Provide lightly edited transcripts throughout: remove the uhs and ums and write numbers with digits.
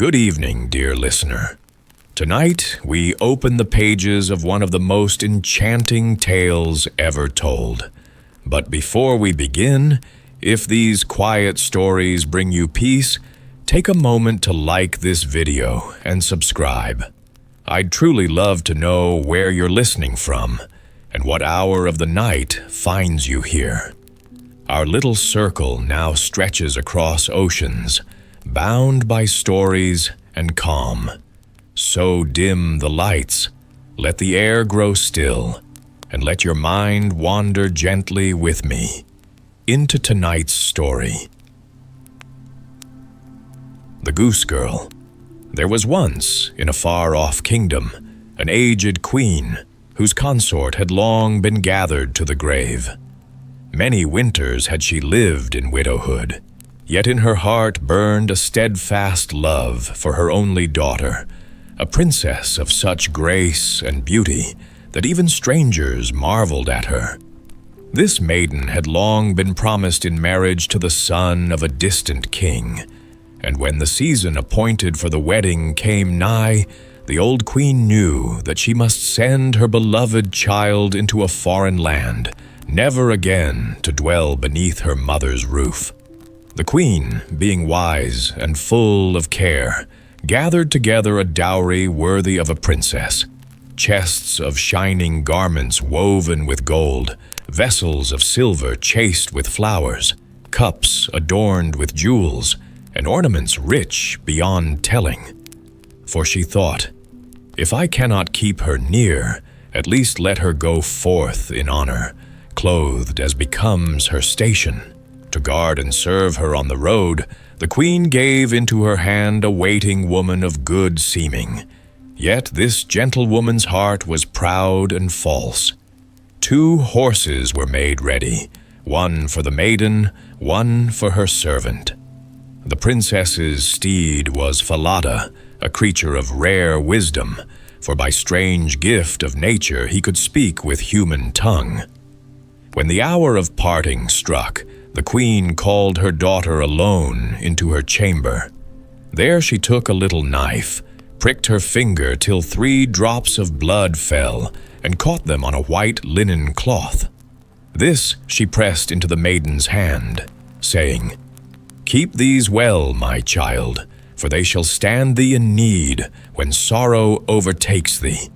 Good evening, dear listener. Tonight, we open the pages of one of the most enchanting tales ever told. But before we begin, if these quiet stories bring you peace, take a moment to like this video and subscribe. I'd truly love to know where you're listening from and what hour of the night finds you here. Our little circle now stretches across oceans, bound by stories and calm. So dim the lights, let the air grow still, and let your mind wander gently with me into tonight's story. The Goose Girl. There was once, in a far-off kingdom, an aged queen whose consort had long been gathered to the grave. Many winters had she lived in widowhood, yet in her heart burned a steadfast love for her only daughter, a princess of such grace and beauty that even strangers marveled at her. This maiden had long been promised in marriage to the son of a distant king, and when the season appointed for the wedding came nigh, the old queen knew that she must send her beloved child into a foreign land, never again to dwell beneath her mother's roof. The queen, being wise and full of care, gathered together a dowry worthy of a princess: chests of shining garments woven with gold, vessels of silver chased with flowers, cups adorned with jewels, and ornaments rich beyond telling. For she thought, if I cannot keep her near, at least let her go forth in honor, clothed as becomes her station. To guard and serve her on the road, the queen gave into her hand a waiting woman of good seeming. Yet this gentlewoman's heart was proud and false. 2 horses were made ready, one for the maiden, one for her servant. The princess's steed was Falada, a creature of rare wisdom, for by strange gift of nature he could speak with human tongue. When the hour of parting struck, the queen called her daughter alone into her chamber. There she took a little knife, pricked her finger till 3 drops of blood fell, and caught them on a white linen cloth. This she pressed into the maiden's hand, saying, "Keep these well, my child, for they shall stand thee in need when sorrow overtakes thee."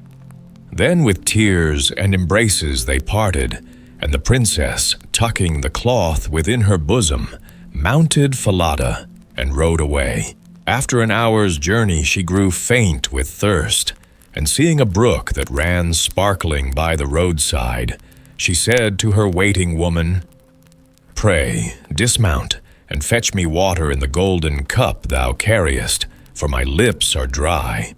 Then with tears and embraces they parted, and the princess, tucking the cloth within her bosom, mounted Falada and rode away. After an hour's journey she grew faint with thirst, and seeing a brook that ran sparkling by the roadside, she said to her waiting woman, "Pray, dismount, and fetch me water in the golden cup thou carriest, for my lips are dry."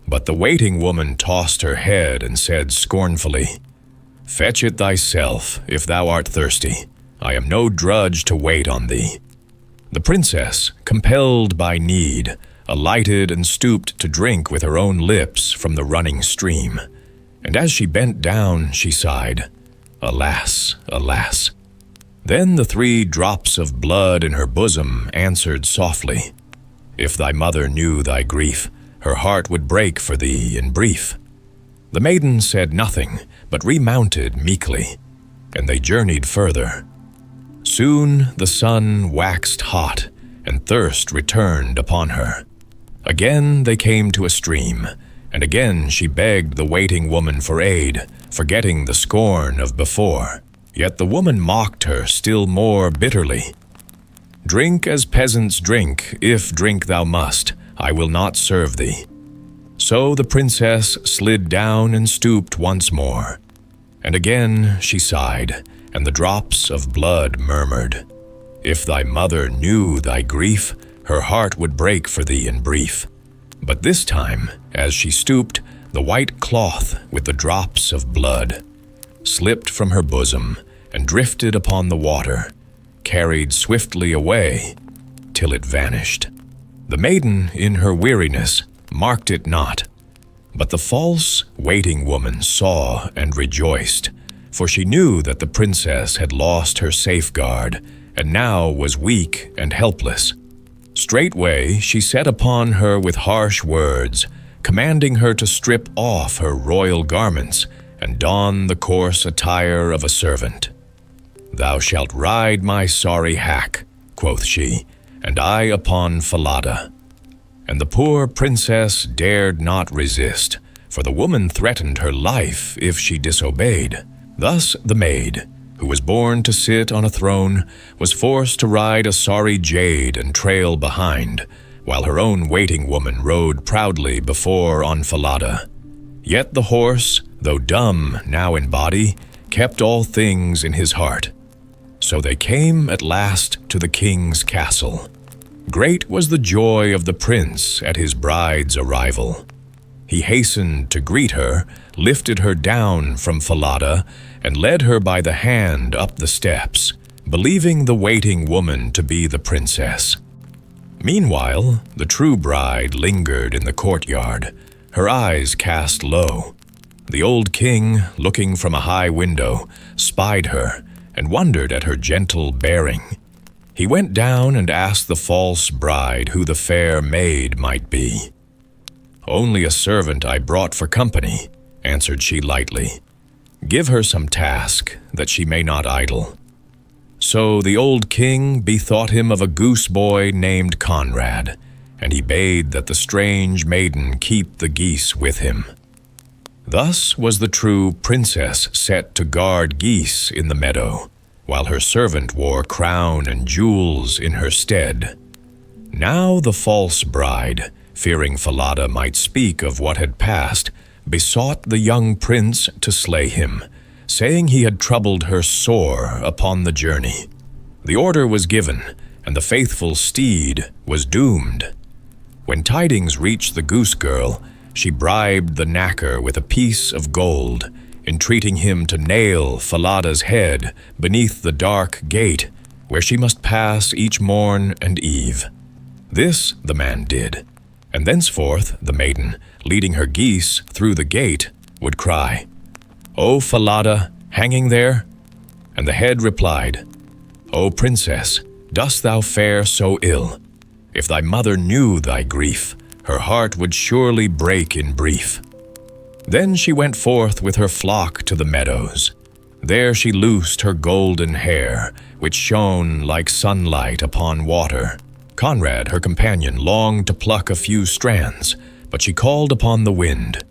But the waiting woman tossed her head and said scornfully, "Fetch it thyself, if thou art thirsty. I am no drudge to wait on thee." The princess, compelled by need, alighted and stooped to drink with her own lips from the running stream. And as she bent down, she sighed, "Alas, alas." Then the 3 drops of blood in her bosom answered softly, "If thy mother knew thy grief, her heart would break for thee in brief." The maiden said nothing, but remounted meekly, and they journeyed further. Soon the sun waxed hot, and thirst returned upon her. Again they came to a stream, and again she begged the waiting woman for aid, forgetting the scorn of before. Yet the woman mocked her still more bitterly. "Drink as peasants drink, if drink thou must, I will not serve thee." So the princess slid down and stooped once more. And again she sighed, and the drops of blood murmured, "If thy mother knew thy grief, her heart would break for thee in brief." But this time, as she stooped, the white cloth with the drops of blood slipped from her bosom and drifted upon the water, carried swiftly away till it vanished. The maiden, in her weariness, marked it not, but the false waiting woman saw and rejoiced, for she knew that the princess had lost her safeguard and now was weak and helpless. Straightway she set upon her with harsh words, commanding her to strip off her royal garments and don the coarse attire of a servant. "Thou shalt ride my sorry hack," quoth she, "and I upon Falada." And the poor princess dared not resist, for the woman threatened her life if she disobeyed. Thus the maid, who was born to sit on a throne, was forced to ride a sorry jade and trail behind, while her own waiting woman rode proudly before on Falada. Yet the horse, though dumb now in body, kept all things in his heart. So they came at last to the king's castle. Great was the joy of the prince at his bride's arrival. He hastened to greet her, lifted her down from Falada, and led her by the hand up the steps, believing the waiting woman to be the princess. Meanwhile, the true bride lingered in the courtyard, her eyes cast low. The old king, looking from a high window, spied her and wondered at her gentle bearing. He went down and asked the false bride who the fair maid might be. "Only a servant I brought for company," answered she lightly. "Give her some task, that she may not idle." So the old king bethought him of a goose boy named Conrad, and he bade that the strange maiden keep the geese with him. Thus was the true princess set to guard geese in the meadow, while her servant wore crown and jewels in her stead. Now the false bride, fearing Falada might speak of what had passed, besought the young prince to slay him, saying he had troubled her sore upon the journey. The order was given, and the faithful steed was doomed. When tidings reached the Goose Girl, she bribed the knacker with a piece of gold, entreating him to nail Falada's head beneath the dark gate, where she must pass each morn and eve. This the man did, and thenceforth the maiden, leading her geese through the gate, would cry, "O Falada, hanging there?" And the head replied, "O princess, dost thou fare so ill? If thy mother knew thy grief, her heart would surely break in brief." Then she went forth with her flock to the meadows. There she loosed her golden hair, which shone like sunlight upon water. Conrad, her companion, longed to pluck a few strands, but she called upon the wind.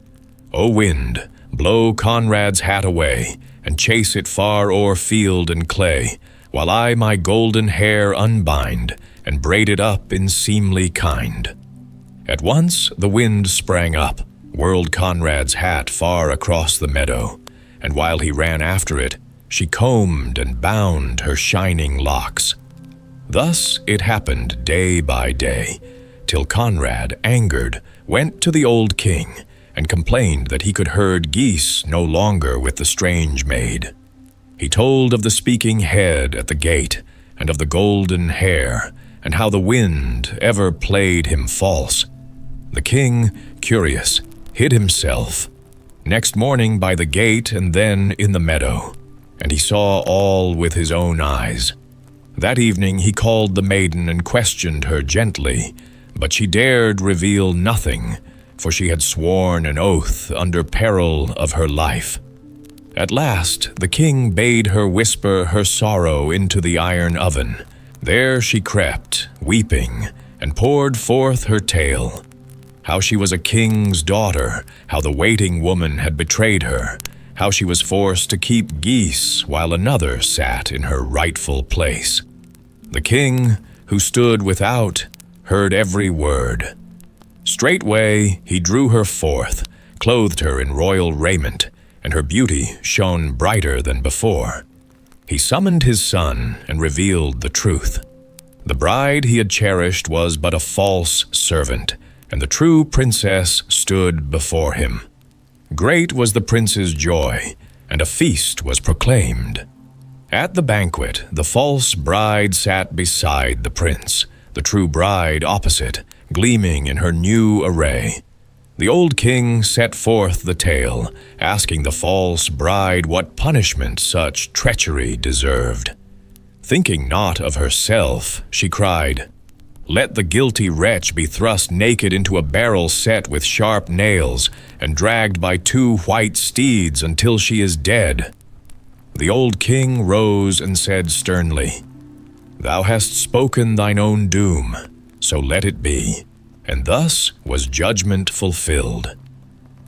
"O wind, blow Conrad's hat away, and chase it far o'er field and clay, while I my golden hair unbind, and braid it up in seemly kind." At once the wind sprang up, whirled Conrad's hat far across the meadow, and while he ran after it, she combed and bound her shining locks. Thus it happened day by day, till Conrad, angered, went to the old king and complained that he could herd geese no longer with the strange maid. He told of the speaking head at the gate, and of the golden hair, and how the wind ever played him false. The king, curious, hid himself, next morning by the gate and then in the meadow, and he saw all with his own eyes. That evening he called the maiden and questioned her gently, but she dared reveal nothing, for she had sworn an oath under peril of her life. At last the king bade her whisper her sorrow into the iron oven. There she crept, weeping, and poured forth her tale. How she was a king's daughter, how the waiting woman had betrayed her, how she was forced to keep geese while another sat in her rightful place. The king, who stood without, heard every word. Straightway he drew her forth, clothed her in royal raiment, and her beauty shone brighter than before. He summoned his son and revealed the truth. The bride he had cherished was but a false servant, and the true princess stood before him. Great was the prince's joy, and a feast was proclaimed. At the banquet, the false bride sat beside the prince, the true bride opposite, gleaming in her new array. The old king set forth the tale, asking the false bride what punishment such treachery deserved. Thinking not of herself, she cried, Let the guilty wretch be thrust naked into a barrel set with sharp nails and dragged by 2 white steeds until she is dead." The old king rose and said sternly, "Thou hast spoken thine own doom, so let it be." And thus was judgment fulfilled.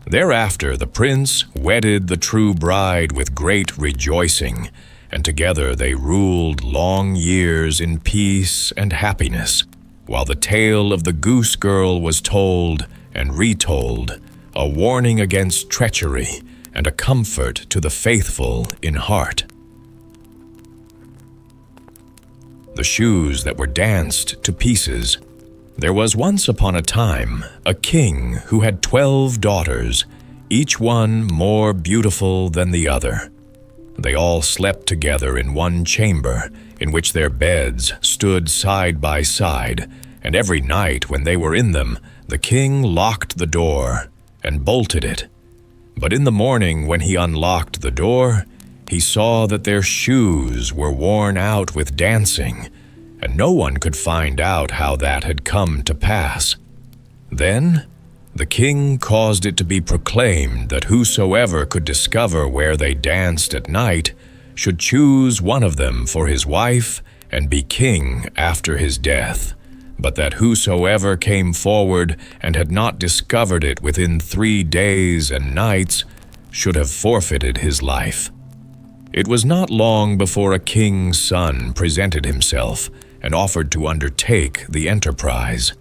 Thereafter the prince wedded the true bride with great rejoicing, and together they ruled long years in peace and happiness, while the tale of the Goose Girl was told and retold, a warning against treachery and a comfort to the faithful in heart. The shoes that were danced to pieces. There was once upon a time a king who had 12 daughters, each one more beautiful than the other. They all slept together in one chamber, in which their beds stood side by side, and every night when they were in them, the king locked the door and bolted it. But in the morning when he unlocked the door, he saw that their shoes were worn out with dancing, and no one could find out how that had come to pass. Then the king caused it to be proclaimed that whosoever could discover where they danced at night should choose one of them for his wife and be king after his death, but that whosoever came forward and had not discovered it within 3 days and nights should have forfeited his life. It was not long before a king's son presented himself and offered to undertake the enterprise.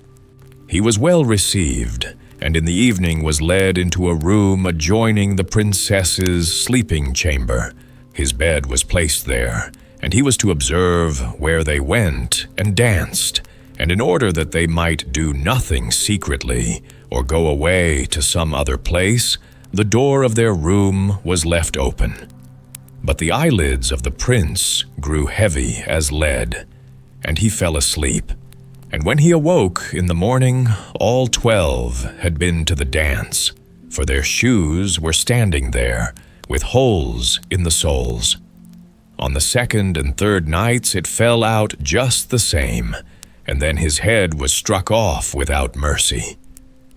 He was well received, and in the evening was led into a room adjoining the princess's sleeping chamber. His bed was placed there, and he was to observe where they went and danced, and in order that they might do nothing secretly or go away to some other place, the door of their room was left open. But the eyelids of the prince grew heavy as lead, and he fell asleep. And when he awoke in the morning, all 12 had been to the dance, for their shoes were standing there, with holes in the soles. On the 2nd and 3rd nights it fell out just the same, and then his head was struck off without mercy.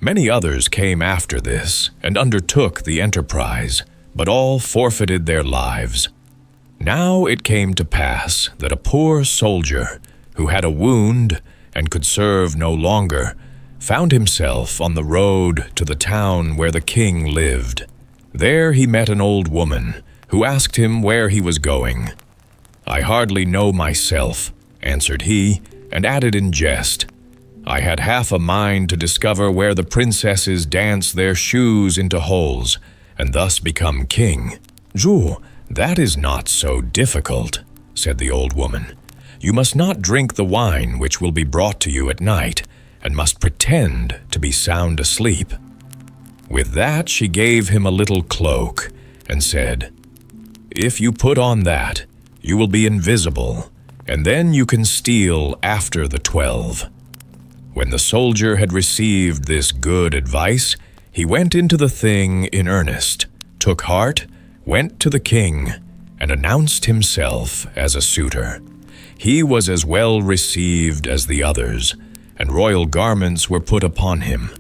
Many others came after this, and undertook the enterprise, but all forfeited their lives. Now it came to pass that a poor soldier, who had a wound and could serve no longer, found himself on the road to the town where the king lived. There he met an old woman, who asked him where he was going. "I hardly know myself," answered he, and added in jest, "I had half a mind to discover where the princesses dance their shoes into holes, and thus become king." "Ju, that is not so difficult," said the old woman. "You must not drink the wine which will be brought to you at night, and must pretend to be sound asleep." With that she gave him a little cloak, and said, "If you put on that, you will be invisible, and then you can steal after the 12. When the soldier had received this good advice, he went into the thing in earnest, took heart, went to the king, and announced himself as a suitor. He was as well received as the others, and royal garments were put upon him.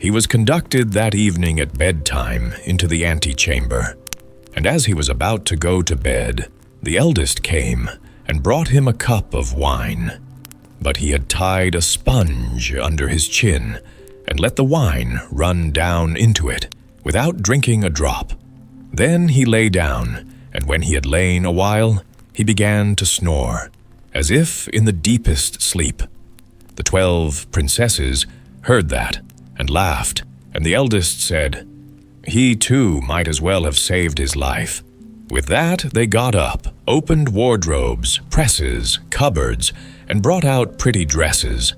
He was conducted that evening at bedtime into the antechamber, and as he was about to go to bed, the eldest came and brought him a cup of wine. But he had tied a sponge under his chin and let the wine run down into it without drinking a drop. Then he lay down, and when he had lain a while, he began to snore, as if in the deepest sleep. The 12 princesses heard that and laughed, and the eldest said, "He too might as well have saved his life." With that they got up, opened wardrobes, presses, cupboards, and brought out pretty dresses,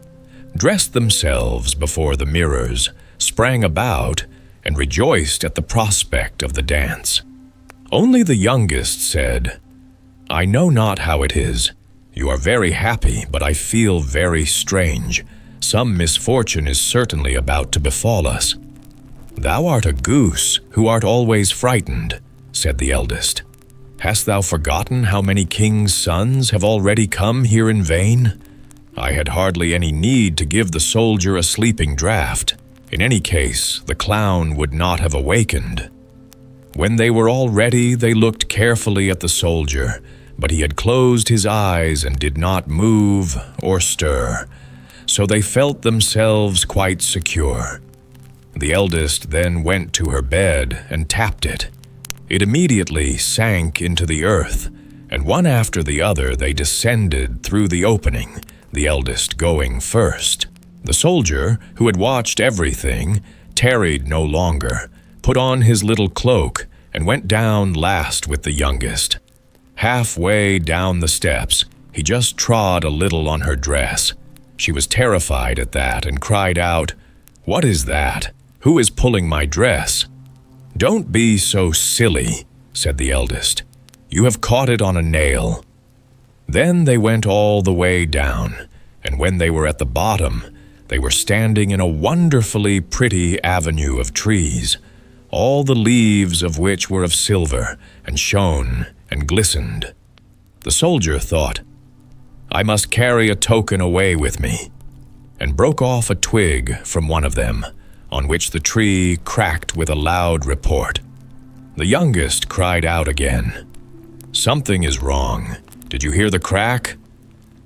dressed themselves before the mirrors, sprang about, and rejoiced at the prospect of the dance. Only the youngest said, "I know not how it is. You are very happy, but I feel very strange. Some misfortune is certainly about to befall us." "Thou art a goose, who art always frightened," said the eldest. "Hast thou forgotten how many kings' sons have already come here in vain? I had hardly any need to give the soldier a sleeping draught. In any case, the clown would not have awakened. When they were all ready, they looked carefully at the soldier, but he had closed his eyes and did not move or stir, so they felt themselves quite secure. The eldest then went to her bed and tapped it. It immediately sank into the earth, and one after the other they descended through the opening, the eldest going first. The soldier, who had watched everything, tarried no longer, put on his little cloak, and went down last with the youngest. Halfway down the steps, he just trod a little on her dress. She was terrified at that and cried out, "What is that? Who is pulling my dress?" "Don't be so silly," said the eldest. "You have caught it on a nail." Then they went all the way down, and when they were at the bottom, they were standing in a wonderfully pretty avenue of trees, all the leaves of which were of silver and shone and glistened. The soldier thought, "I must carry a token away with me," and broke off a twig from one of them, on which the tree cracked with a loud report. The youngest cried out again, "Something is wrong. Did you hear the crack?"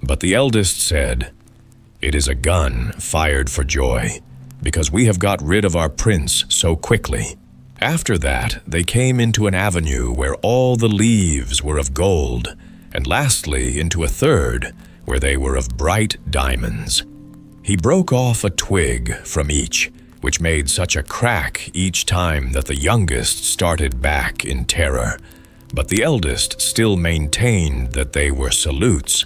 But the eldest said, "It is a gun fired for joy, because we have got rid of our prince so quickly." After that, they came into an avenue where all the leaves were of gold, and lastly into a third where they were of bright diamonds. He broke off a twig from each, which made such a crack each time that the youngest started back in terror, but the eldest still maintained that they were salutes.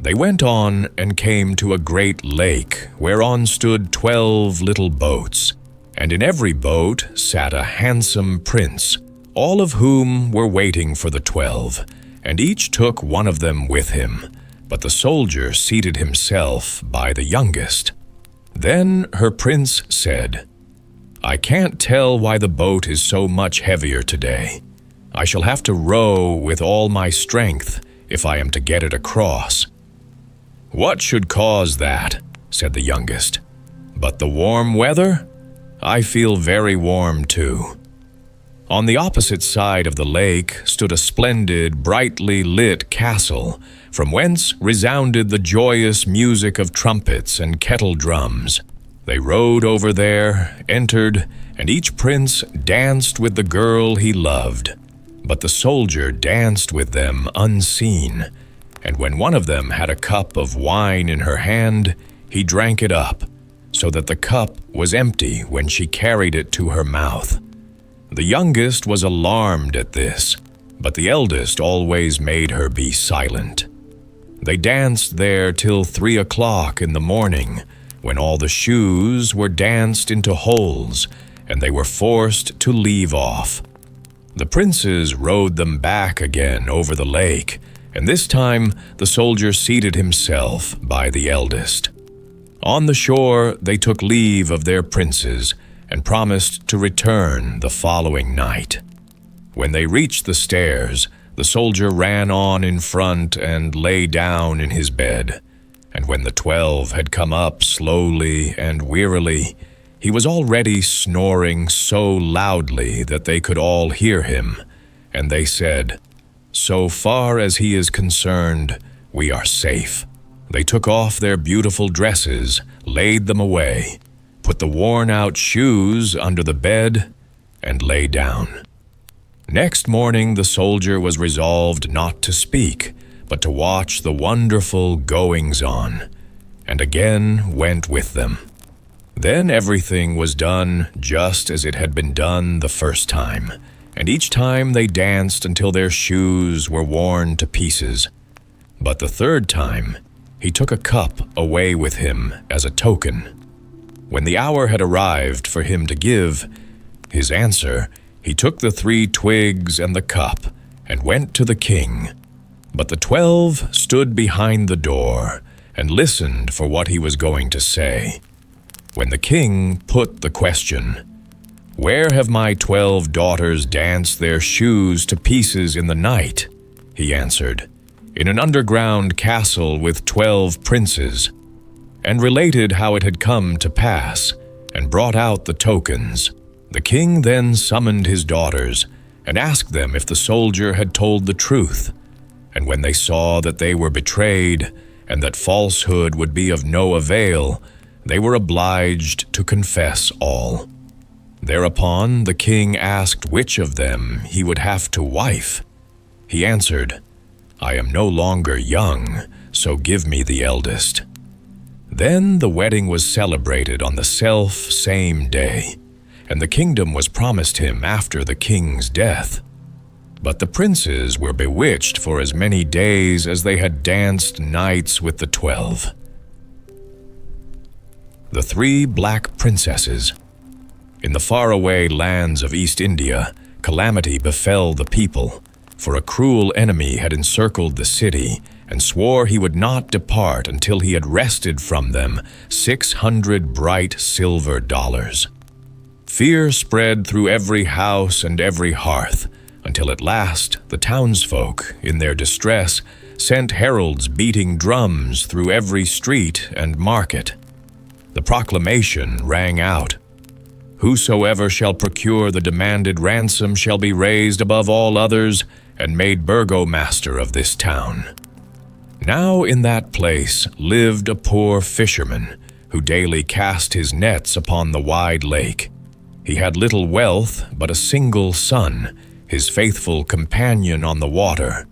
They went on and came to a great lake, whereon stood 12 little boats, and in every boat sat a handsome prince, all of whom were waiting for the 12, and each took one of them with him, but the soldier seated himself by the youngest. Then her prince said, "I can't tell why the boat is so much heavier today. I shall have to row with all my strength if I am to get it across." "What should cause that?" said the youngest. "But the warm weather? I feel very warm too." On the opposite side of the lake stood a splendid, brightly lit castle, from whence resounded the joyous music of trumpets and kettle drums. They rowed over there, entered, and each prince danced with the girl he loved. But the soldier danced with them unseen, and when one of them had a cup of wine in her hand, he drank it up, so that the cup was empty when she carried it to her mouth. The youngest was alarmed at this, but the eldest always made her be silent. They danced there till 3 o'clock in the morning, when all the shoes were danced into holes, and they were forced to leave off. The princes rowed them back again over the lake, and this time the soldier seated himself by the eldest. On the shore they took leave of their princes and promised to return the following night. When they reached the stairs, the soldier ran on in front and lay down in his bed, and when the 12 had come up slowly and wearily, he was already snoring so loudly that they could all hear him, and they said, "So far as he is concerned, we are safe." They took off their beautiful dresses, laid them away, put the worn-out shoes under the bed, and lay down. Next morning the soldier was resolved not to speak, but to watch the wonderful goings-on, and again went with them. Then everything was done just as it had been done the first time, and each time they danced until their shoes were worn to pieces. But the third time, he took a cup away with him as a token. When the hour had arrived for him to give his answer, he took the 3 twigs and the cup and went to the king. But the 12 stood behind the door and listened for what he was going to say. When the king put the question, "Where have my 12 daughters danced their shoes to pieces in the night?" he answered, in an underground castle with 12 princes, and related how it had come to pass, and brought out the tokens. The king then summoned his daughters, and asked them if the soldier had told the truth. And when they saw that they were betrayed, and that falsehood would be of no avail, they were obliged to confess all. Thereupon the king asked which of them he would have to wife. He answered, "I am no longer young, so give me the eldest." Then the wedding was celebrated on the same day, and the kingdom was promised him after the king's death. But the princes were bewitched for as many days as they had danced nights with the 12. The 3 Black Princesses. In the faraway lands of East India, calamity befell the people, for a cruel enemy had encircled the city and swore he would not depart until he had wrested from them 600 bright silver dollars. Fear spread through every house and every hearth, until at last the townsfolk, in their distress, sent heralds beating drums through every street and market. The proclamation rang out, "Whosoever shall procure the demanded ransom shall be raised above all others and made burgomaster of this town." Now in that place lived a poor fisherman, who daily cast his nets upon the wide lake. He had little wealth, but a single son, his faithful companion on the water.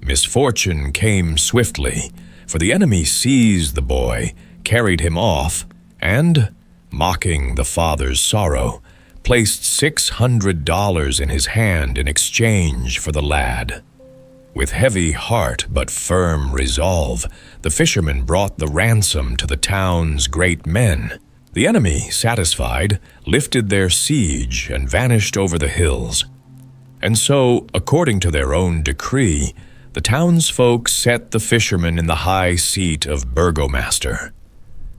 Misfortune came swiftly, for the enemy seized the boy, carried him off, and, mocking the father's sorrow, placed $600 in his hand in exchange for the lad. With heavy heart but firm resolve, the fisherman brought the ransom to the town's great men. The enemy, satisfied, lifted their siege and vanished over the hills. And so, according to their own decree, the townsfolk set the fisherman in the high seat of burgomaster.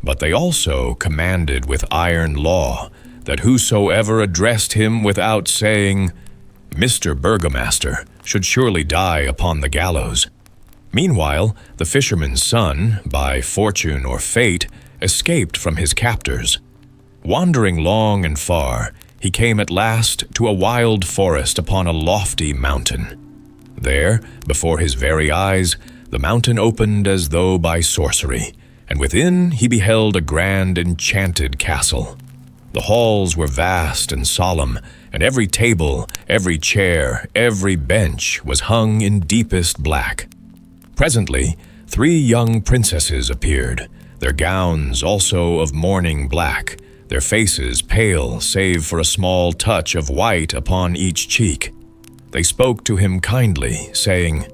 But they also commanded with iron law that whosoever addressed him without saying, "Mr. Burgomaster," should surely die upon the gallows. Meanwhile, the fisherman's son, by fortune or fate, escaped from his captors. Wandering long and far, he came at last to a wild forest upon a lofty mountain. There, before his very eyes, the mountain opened as though by sorcery, and within he beheld a grand enchanted castle. The halls were vast and solemn, and every table, every chair, every bench was hung in deepest black. Presently, 3 young princesses appeared, their gowns also of mourning black, their faces pale save for a small touch of white upon each cheek. They spoke to him kindly, saying,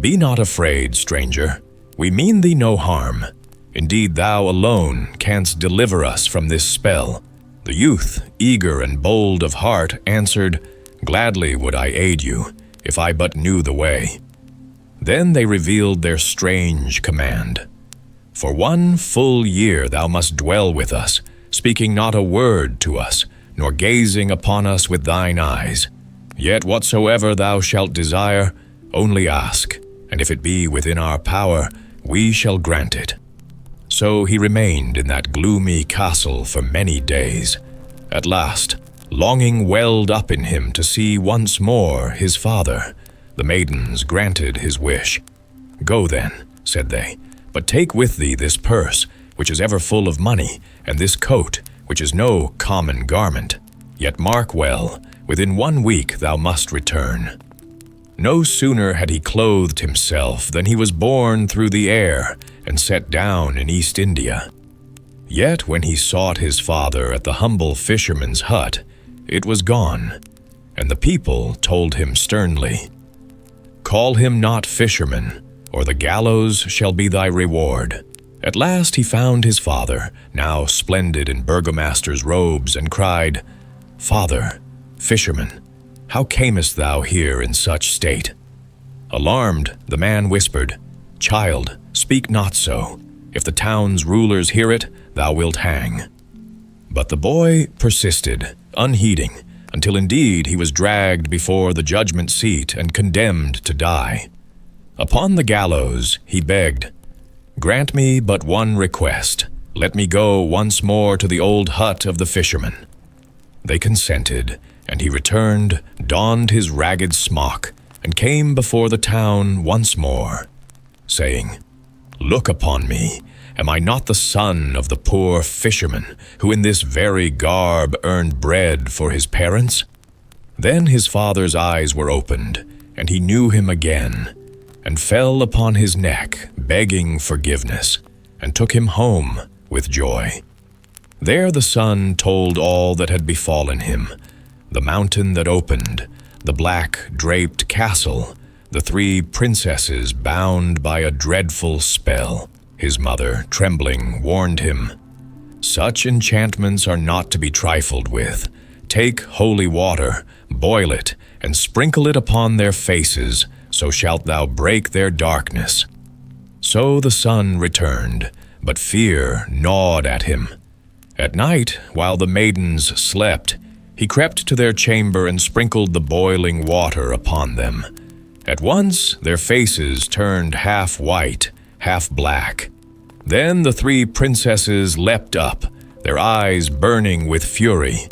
"Be not afraid, stranger. We mean thee no harm. Indeed, thou alone canst deliver us from this spell." The youth, eager and bold of heart, answered, "Gladly would I aid you, if I but knew the way." Then they revealed their strange command. "For 1 full year thou must dwell with us, speaking not a word to us, nor gazing upon us with thine eyes. Yet whatsoever thou shalt desire, only ask, and if it be within our power, we shall grant it." So he remained in that gloomy castle for many days. At last, longing welled up in him to see once more his father. The maidens granted his wish. "Go then," said they, "but take with thee this purse, which is ever full of money, and this coat, which is no common garment. Yet mark well, within 1 week thou must return." No sooner had he clothed himself than he was borne through the air and set down in East India. Yet when he sought his father at the humble fisherman's hut, it was gone, and the people told him sternly, "Call him not fisherman, or the gallows shall be thy reward." At last he found his father, now splendid in burgomaster's robes, and cried, "Father, fisherman, how camest thou here in such state?" Alarmed, the man whispered, "Child, speak not so. If the town's rulers hear it, thou wilt hang." But the boy persisted, unheeding, until indeed he was dragged before the judgment seat and condemned to die. Upon the gallows he begged, "Grant me but one request. Let me go once more to the old hut of the fisherman." They consented, and he returned, donned his ragged smock, and came before the town once more, saying, "Look upon me. Am I not the son of the poor fisherman, who in this very garb earned bread for his parents?" Then his father's eyes were opened, and he knew him again, and fell upon his neck, begging forgiveness, and took him home with joy. There the son told all that had befallen him, the mountain that opened, the black draped castle, the 3 princesses bound by a dreadful spell. His mother, trembling, warned him, "Such enchantments are not to be trifled with. Take holy water, boil it, and sprinkle it upon their faces, so shalt thou break their darkness." So the son returned, but fear gnawed at him. At night, while the maidens slept, he crept to their chamber and sprinkled the boiling water upon them. At once their faces turned half white, half black. Then the 3 princesses leapt up, their eyes burning with fury.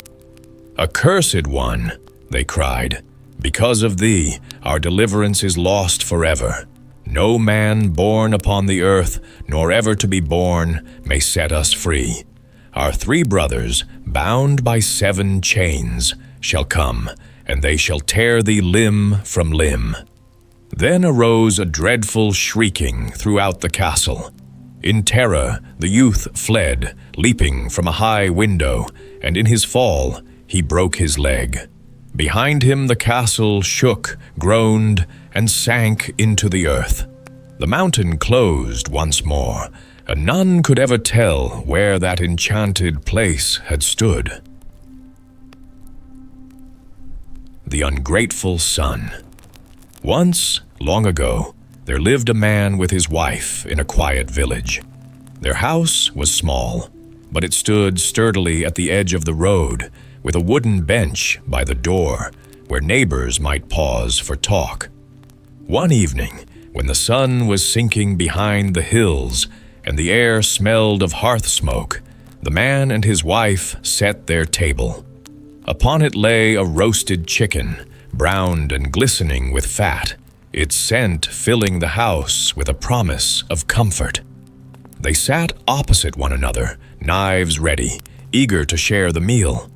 "Accursed one," they cried, "because of thee our deliverance is lost forever. No man born upon the earth, nor ever to be born, may set us free. Our 3 brothers, bound by 7 chains, shall come, and they shall tear thee limb from limb." Then arose a dreadful shrieking throughout the castle. In terror the youth fled, leaping from a high window, and in his fall he broke his leg. Behind him the castle shook, groaned, and sank into the earth. The mountain closed once more, and none could ever tell where that enchanted place had stood. The Ungrateful Son. Once, long ago, there lived a man with his wife in a quiet village. Their house was small, but it stood sturdily at the edge of the road, with a wooden bench by the door, where neighbors might pause for talk. One evening, when the sun was sinking behind the hills, and the air smelled of hearth smoke, the man and his wife set their table. Upon it lay a roasted chicken, browned and glistening with fat, its scent filling the house with a promise of comfort. They sat opposite one another, knives ready, eager to share the meal.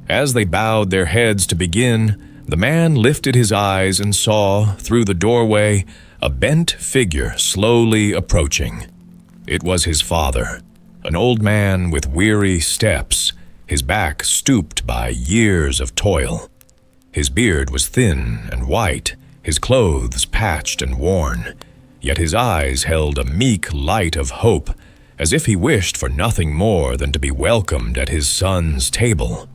As they bowed their heads to begin, the man lifted his eyes and saw, through the doorway, a bent figure slowly approaching. It was his father, an old man with weary steps, his back stooped by years of toil. His beard was thin and white, his clothes patched and worn, yet his eyes held a meek light of hope, as if he wished for nothing more than to be welcomed at his son's table.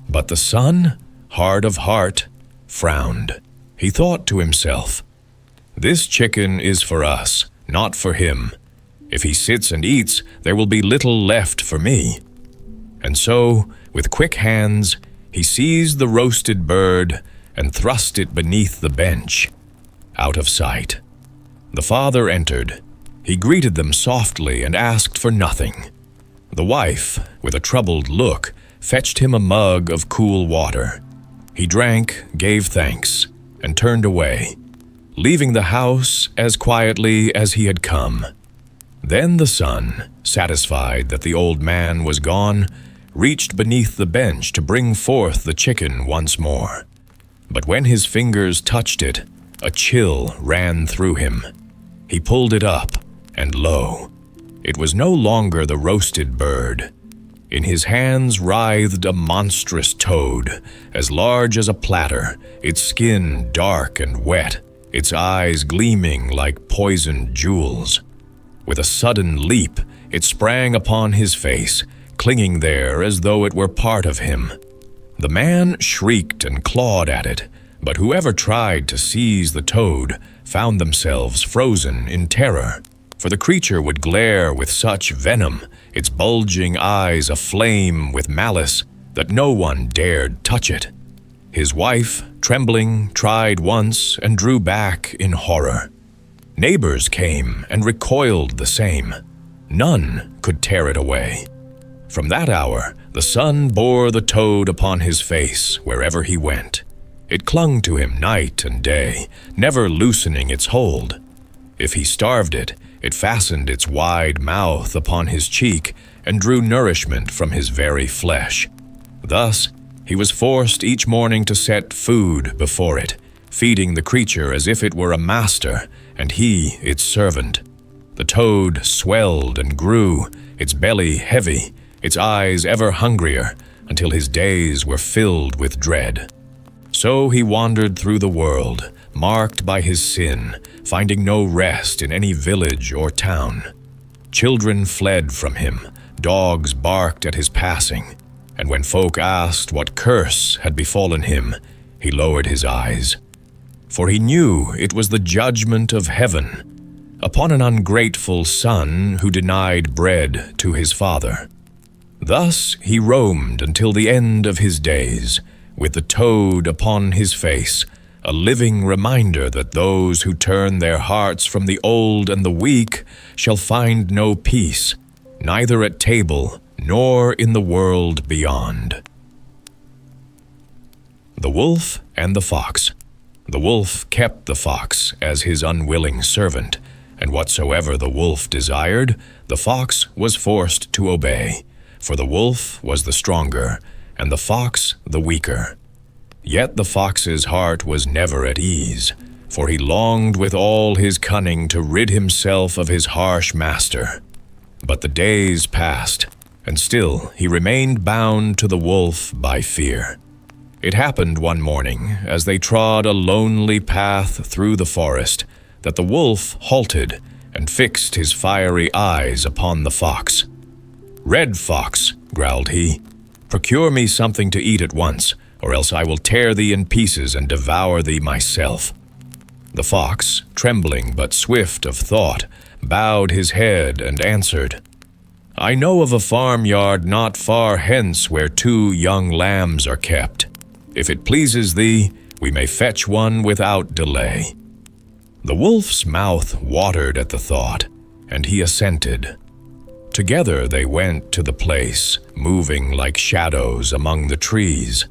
But the son, hard of heart, frowned. He thought to himself, "This chicken is for us, not for him. If he sits and eats, there will be little left for me." And so, with quick hands, he seized the roasted bird and thrust it beneath the bench, out of sight. The father entered. He greeted them softly and asked for nothing. The wife, with a troubled look, fetched him a mug of cool water. He drank, gave thanks, and turned away, leaving the house as quietly as he had come. Then the son, satisfied that the old man was gone, reached beneath the bench to bring forth the chicken once more. But when his fingers touched it, a chill ran through him. He pulled it up, and lo, it was no longer the roasted bird. In his hands writhed a monstrous toad, as large as a platter, its skin dark and wet, its eyes gleaming like poisoned jewels. With a sudden leap, it sprang upon his face, clinging there as though it were part of him. The man shrieked and clawed at it, but whoever tried to seize the toad found themselves frozen in terror, for the creature would glare with such venom, its bulging eyes aflame with malice, that no one dared touch it. His wife, trembling, tried once and drew back in horror. Neighbors came and recoiled the same. None could tear it away. From that hour, the sun bore the toad upon his face wherever he went. It clung to him night and day, never loosening its hold. If he starved it, it fastened its wide mouth upon his cheek and drew nourishment from his very flesh. Thus, he was forced each morning to set food before it, feeding the creature as if it were a master, and he its servant. The toad swelled and grew, its belly heavy, its eyes ever hungrier, until his days were filled with dread. So he wandered through the world, marked by his sin, finding no rest in any village or town. Children fled from him, dogs barked at his passing, and when folk asked what curse had befallen him, he lowered his eyes. For he knew it was the judgment of heaven upon an ungrateful son who denied bread to his father. Thus he roamed until the end of his days, with the toad upon his face, a living reminder that those who turn their hearts from the old and the weak shall find no peace, neither at table nor in the world beyond. The Wolf and the Fox. The wolf kept the fox as his unwilling servant, and whatsoever the wolf desired, the fox was forced to obey, for the wolf was the stronger, and the fox the weaker. Yet the fox's heart was never at ease, for he longed with all his cunning to rid himself of his harsh master. But the days passed, and still he remained bound to the wolf by fear. It happened one morning, as they trod a lonely path through the forest, that the wolf halted and fixed his fiery eyes upon the fox. "Red Fox," growled he, "procure me something to eat at once, or else I will tear thee in pieces and devour thee myself." The fox, trembling but swift of thought, bowed his head and answered, "I know of a farmyard not far hence where 2 young lambs are kept. If it pleases thee, we may fetch one without delay." The wolf's mouth watered at the thought, and he assented. Together they went to the place, moving like shadows among the trees,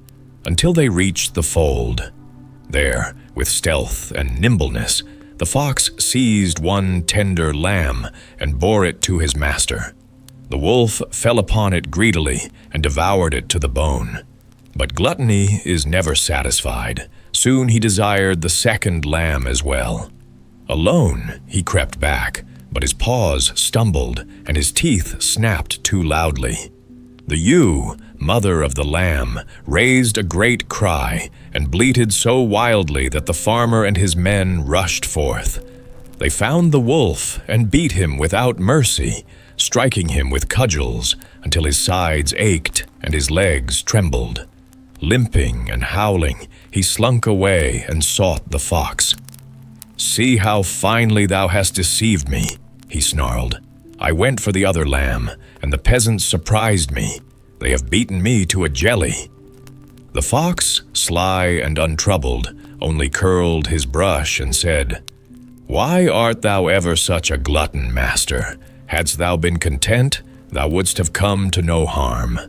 until they reached the fold. There, with stealth and nimbleness, the fox seized one tender lamb and bore it to his master. The wolf fell upon it greedily and devoured it to the bone. But gluttony is never satisfied. Soon he desired the second lamb as well. Alone he crept back, but his paws stumbled and his teeth snapped too loudly. The ewe, mother of the lamb, raised a great cry and bleated so wildly that the farmer and his men rushed forth. They found the wolf and beat him without mercy, striking him with cudgels until his sides ached and his legs trembled. Limping and howling, he slunk away and sought the fox. "See how finely thou hast deceived me," he snarled. "I went for the other lamb, and the peasants surprised me. They have beaten me to a jelly." The fox, sly and untroubled, only curled his brush and said, "Why art thou ever such a glutton, master? Hadst thou been content, thou wouldst have come to no harm."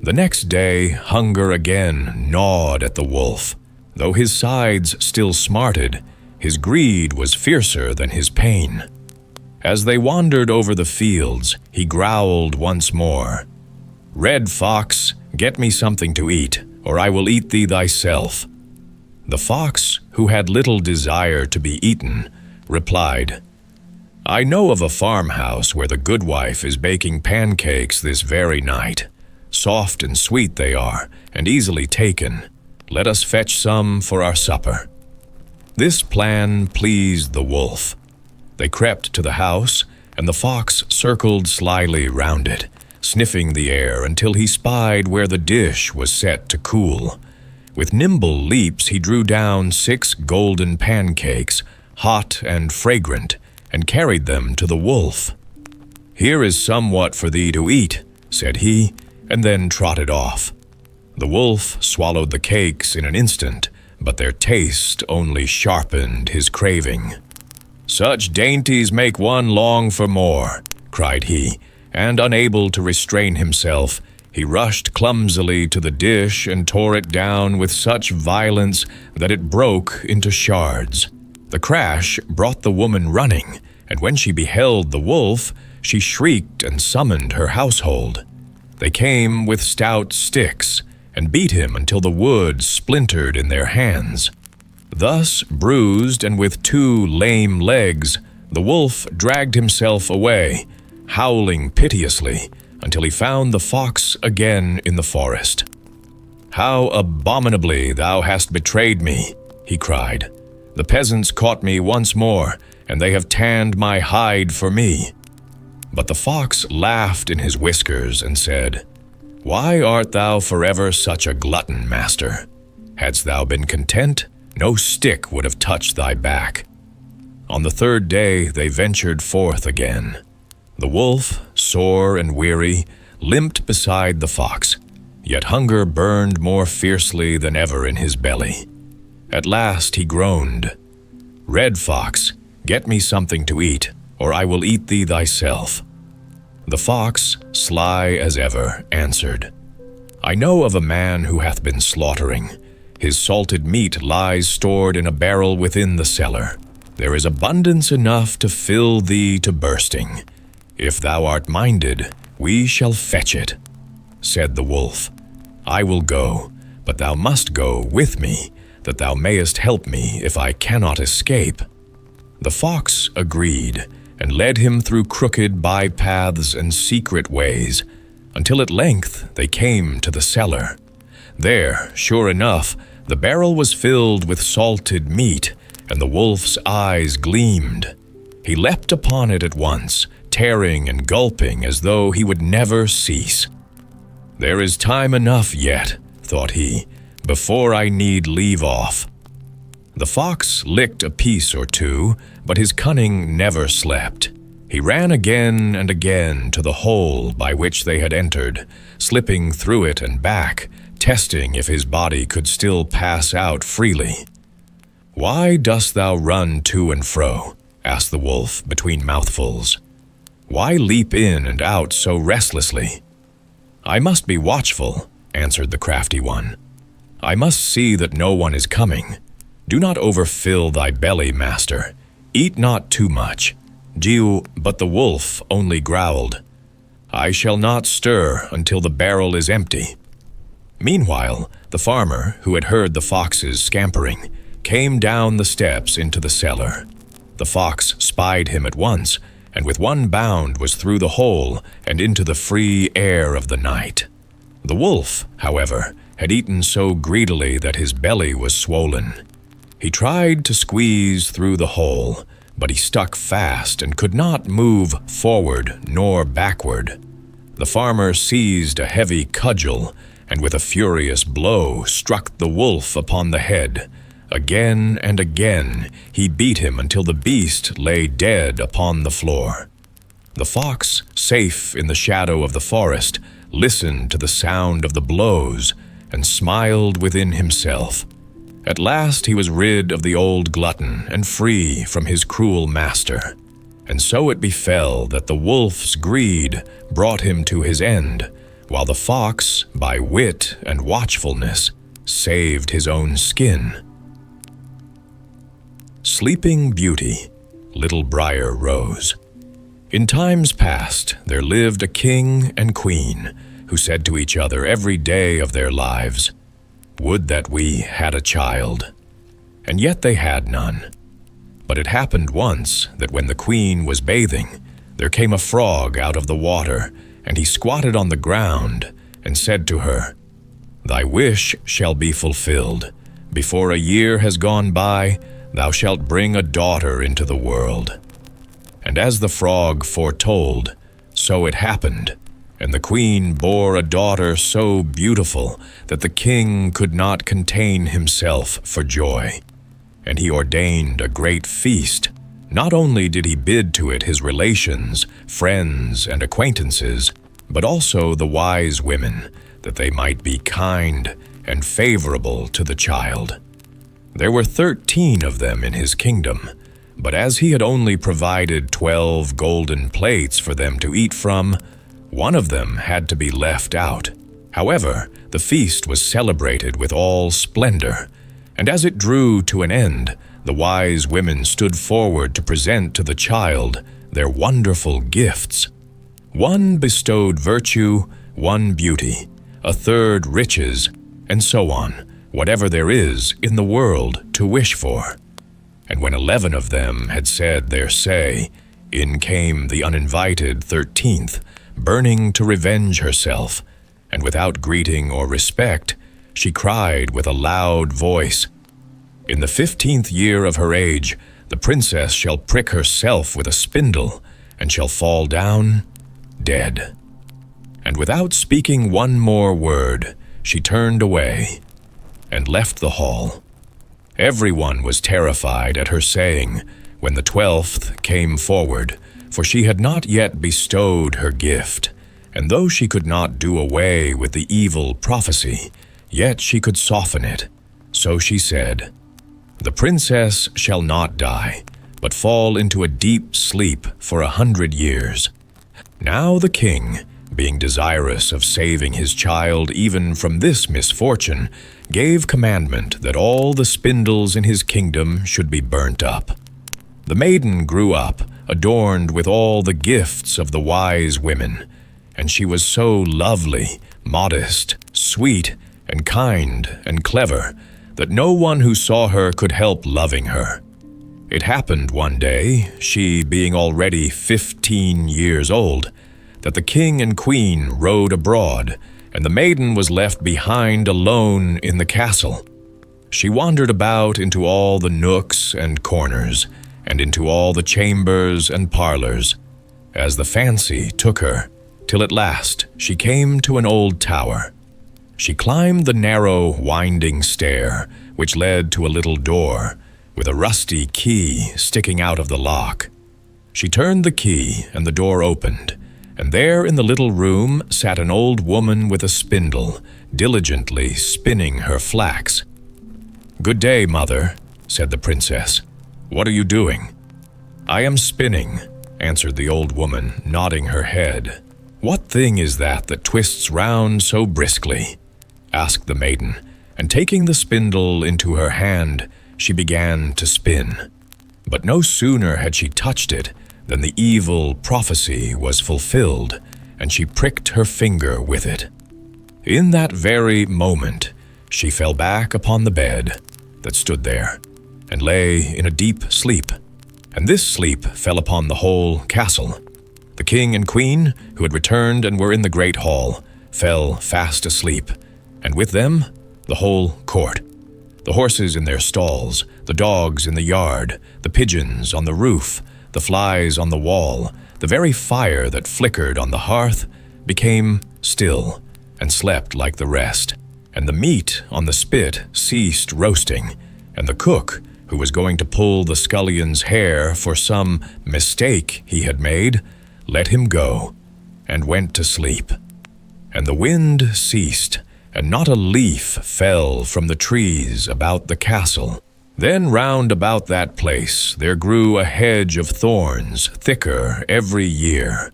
The next day, hunger again gnawed at the wolf. Though his sides still smarted, his greed was fiercer than his pain. As they wandered over the fields, he growled once more, "Red Fox, get me something to eat, or I will eat thee thyself." The fox, who had little desire to be eaten, replied, "I know of a farmhouse where the goodwife is baking pancakes this very night. Soft and sweet they are, and easily taken. Let us fetch some for our supper." This plan pleased the wolf. They crept to the house, and the fox circled slyly round it, sniffing the air until he spied where the dish was set to cool. With nimble leaps he drew down 6 golden pancakes, hot and fragrant, and carried them to the wolf. "Here is somewhat for thee to eat," said he, and then trotted off. The wolf swallowed the cakes in an instant, but their taste only sharpened his craving. "Such dainties make one long for more," cried he, and unable to restrain himself, he rushed clumsily to the dish and tore it down with such violence that it broke into shards. The crash brought the woman running, and when she beheld the wolf, she shrieked and summoned her household. They came with stout sticks and beat him until the wood splintered in their hands. Thus, bruised and with 2 lame legs, the wolf dragged himself away, howling piteously, until he found the fox again in the forest. "How abominably thou hast betrayed me," he cried. "The peasants caught me once more, and they have tanned my hide for me." But the fox laughed in his whiskers and said, "Why art thou forever such a glutton, master? Hadst thou been content, no stick would have touched thy back." On the 3rd day they ventured forth again. The wolf, sore and weary, limped beside the fox, yet hunger burned more fiercely than ever in his belly. At last he groaned, "Red Fox, get me something to eat, or I will eat thee thyself." The fox, sly as ever, answered, "I know of a man who hath been slaughtering. His salted meat lies stored in a barrel within the cellar. There is abundance enough to fill thee to bursting. If thou art minded, we shall fetch it." Said the wolf, "I will go, but thou must go with me, that thou mayest help me if I cannot escape." The fox agreed, and led him through crooked bypaths and secret ways, until at length they came to the cellar. There, sure enough, the barrel was filled with salted meat, and the wolf's eyes gleamed. He leapt upon it at once, tearing and gulping as though he would never cease. "There is time enough yet," thought he, "before I need leave off." The fox licked a piece or 2, but his cunning never slept. He ran again and again to the hole by which they had entered, slipping through it and back, testing if his body could still pass out freely. "Why dost thou run to and fro?" asked the wolf between mouthfuls. "Why leap in and out so restlessly?" "I must be watchful," answered the crafty one. "I must see that no one is coming. Do not overfill thy belly, master. Eat not too much." But the wolf only growled, "I shall not stir until the barrel is empty." Meanwhile, the farmer, who had heard the fox's scampering, came down the steps into the cellar. The fox spied him at once, and with one bound was through the hole and into the free air of the night. The wolf, however, had eaten so greedily that his belly was swollen. He tried to squeeze through the hole, but he stuck fast and could not move forward nor backward. The farmer seized a heavy cudgel, and with a furious blow struck the wolf upon the head. Again and again he beat him until the beast lay dead upon the floor. The fox, safe in the shadow of the forest, listened to the sound of the blows and smiled within himself. At last he was rid of the old glutton and free from his cruel master. And so it befell that the wolf's greed brought him to his end, while the fox, by wit and watchfulness, saved his own skin. Sleeping Beauty, Little Briar Rose. In times past there lived a king and queen who said to each other every day of their lives, "Would that we had a child." And yet they had none. But it happened once that when the queen was bathing, there came a frog out of the water, and he squatted on the ground and said to her, "Thy wish shall be fulfilled. Before a year has gone by, thou shalt bring a daughter into the world." And as the frog foretold, so it happened, and the queen bore a daughter so beautiful that the king could not contain himself for joy. And he ordained a great feast. Not only did he bid to it his relations, friends, and acquaintances, but also the wise women, that they might be kind and favorable to the child. There were 13 of them in his kingdom, but as he had only provided 12 golden plates for them to eat from, one of them had to be left out. However, the feast was celebrated with all splendor, and as it drew to an end, the wise women stood forward to present to the child their wonderful gifts. One bestowed virtue, one beauty, a third riches, and so on, whatever there is in the world to wish for. And when 11 of them had said their say, in came the uninvited 13th, burning to revenge herself, and without greeting or respect, she cried with a loud voice, "In the 15th year of her age, the princess shall prick herself with a spindle, and shall fall down dead." And without speaking one more word, she turned away and left the hall. Everyone was terrified at her saying when the 12th came forward, for she had not yet bestowed her gift, and though she could not do away with the evil prophecy, yet she could soften it. So she said, "The princess shall not die, but fall into a deep sleep for 100 years." Now the king, being desirous of saving his child even from this misfortune, gave commandment that all the spindles in his kingdom should be burnt up. The maiden grew up, adorned with all the gifts of the wise women, and she was so lovely, modest, sweet, and kind and clever that no one who saw her could help loving her. It happened one day, she being already 15 years old, that the king and queen rode abroad, and the maiden was left behind alone in the castle. She wandered about into all the nooks and corners, and into all the chambers and parlors, as the fancy took her, till at last she came to an old tower. She climbed the narrow, winding stair, which led to a little door, with a rusty key sticking out of the lock. She turned the key, and the door opened, and there in the little room sat an old woman with a spindle, diligently spinning her flax. "Good day, mother," said the princess. "What are you doing?" "I am spinning," answered the old woman, nodding her head. "What thing is that twists round so briskly?" asked the maiden, and taking the spindle into her hand, she began to spin. But no sooner had she touched it than the evil prophecy was fulfilled, and she pricked her finger with it. In that very moment, she fell back upon the bed that stood there, and lay in a deep sleep, and this sleep fell upon the whole castle. The king and queen, who had returned and were in the great hall, fell fast asleep, and with them the whole court. The horses in their stalls, the dogs in the yard, the pigeons on the roof, the flies on the wall, the very fire that flickered on the hearth, became still and slept like the rest, and the meat on the spit ceased roasting, and the cook, who was going to pull the scullion's hair for some mistake he had made, let him go, and went to sleep. And the wind ceased, and not a leaf fell from the trees about the castle. Then round about that place there grew a hedge of thorns, thicker every year,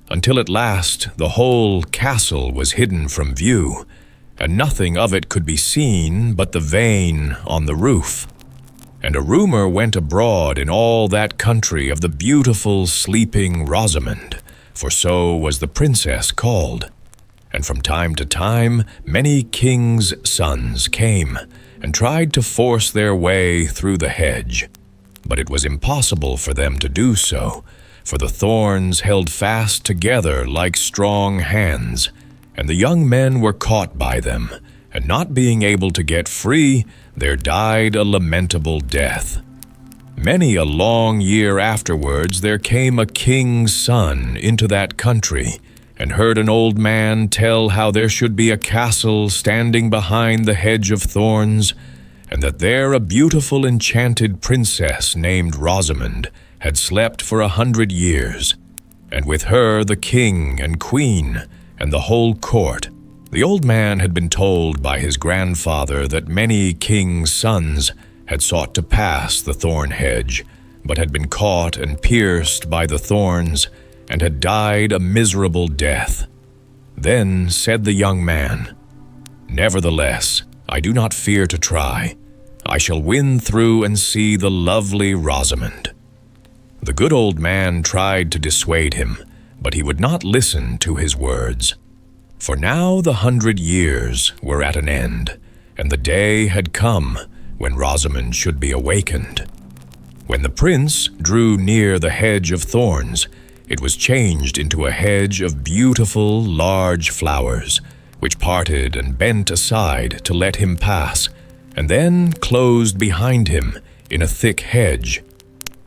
until at last the whole castle was hidden from view, and nothing of it could be seen but the vane on the roof. And a rumor went abroad in all that country of the beautiful sleeping Rosamond, for so was the princess called. And from time to time many kings' sons came and tried to force their way through the hedge. But it was impossible for them to do so, for the thorns held fast together like strong hands, and the young men were caught by them, and not being able to get free, there died a lamentable death. Many a long year afterwards there came a king's son into that country, and heard an old man tell how there should be a castle standing behind the hedge of thorns, and that there a beautiful enchanted princess named Rosamond had slept for 100 years, and with her the king and queen and the whole court. The old man had been told by his grandfather that many kings' sons had sought to pass the thorn hedge, but had been caught and pierced by the thorns, and had died a miserable death. Then said the young man, "Nevertheless, I do not fear to try. I shall win through and see the lovely Rosamond." The good old man tried to dissuade him, but he would not listen to his words. For now the 100 years were at an end, and the day had come when Rosamond should be awakened. When the prince drew near the hedge of thorns, it was changed into a hedge of beautiful, large flowers, which parted and bent aside to let him pass, and then closed behind him in a thick hedge.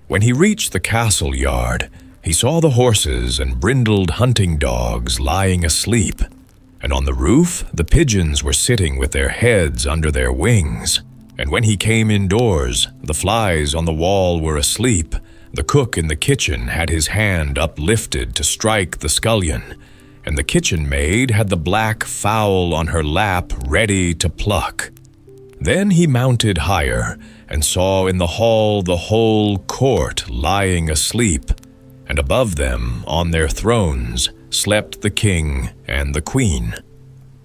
When he reached the castle yard, he saw the horses and brindled hunting dogs lying asleep, and on the roof the pigeons were sitting with their heads under their wings. And when he came indoors, the flies on the wall were asleep. The cook in the kitchen had his hand uplifted to strike the scullion, and the kitchen maid had the black fowl on her lap ready to pluck. Then he mounted higher, and saw in the hall the whole court lying asleep, and above them, on their thrones, slept the king and the queen.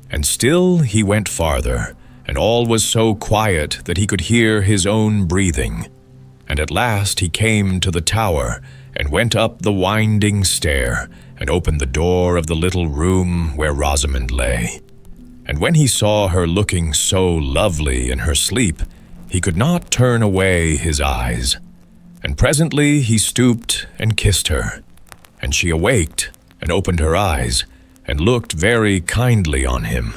And still he went farther, and all was so quiet that he could hear his own breathing. And at last he came to the tower, and went up the winding stair, and opened the door of the little room where Rosamond lay. And when he saw her looking so lovely in her sleep, he could not turn away his eyes. And presently he stooped and kissed her. And she awaked, and opened her eyes, and looked very kindly on him.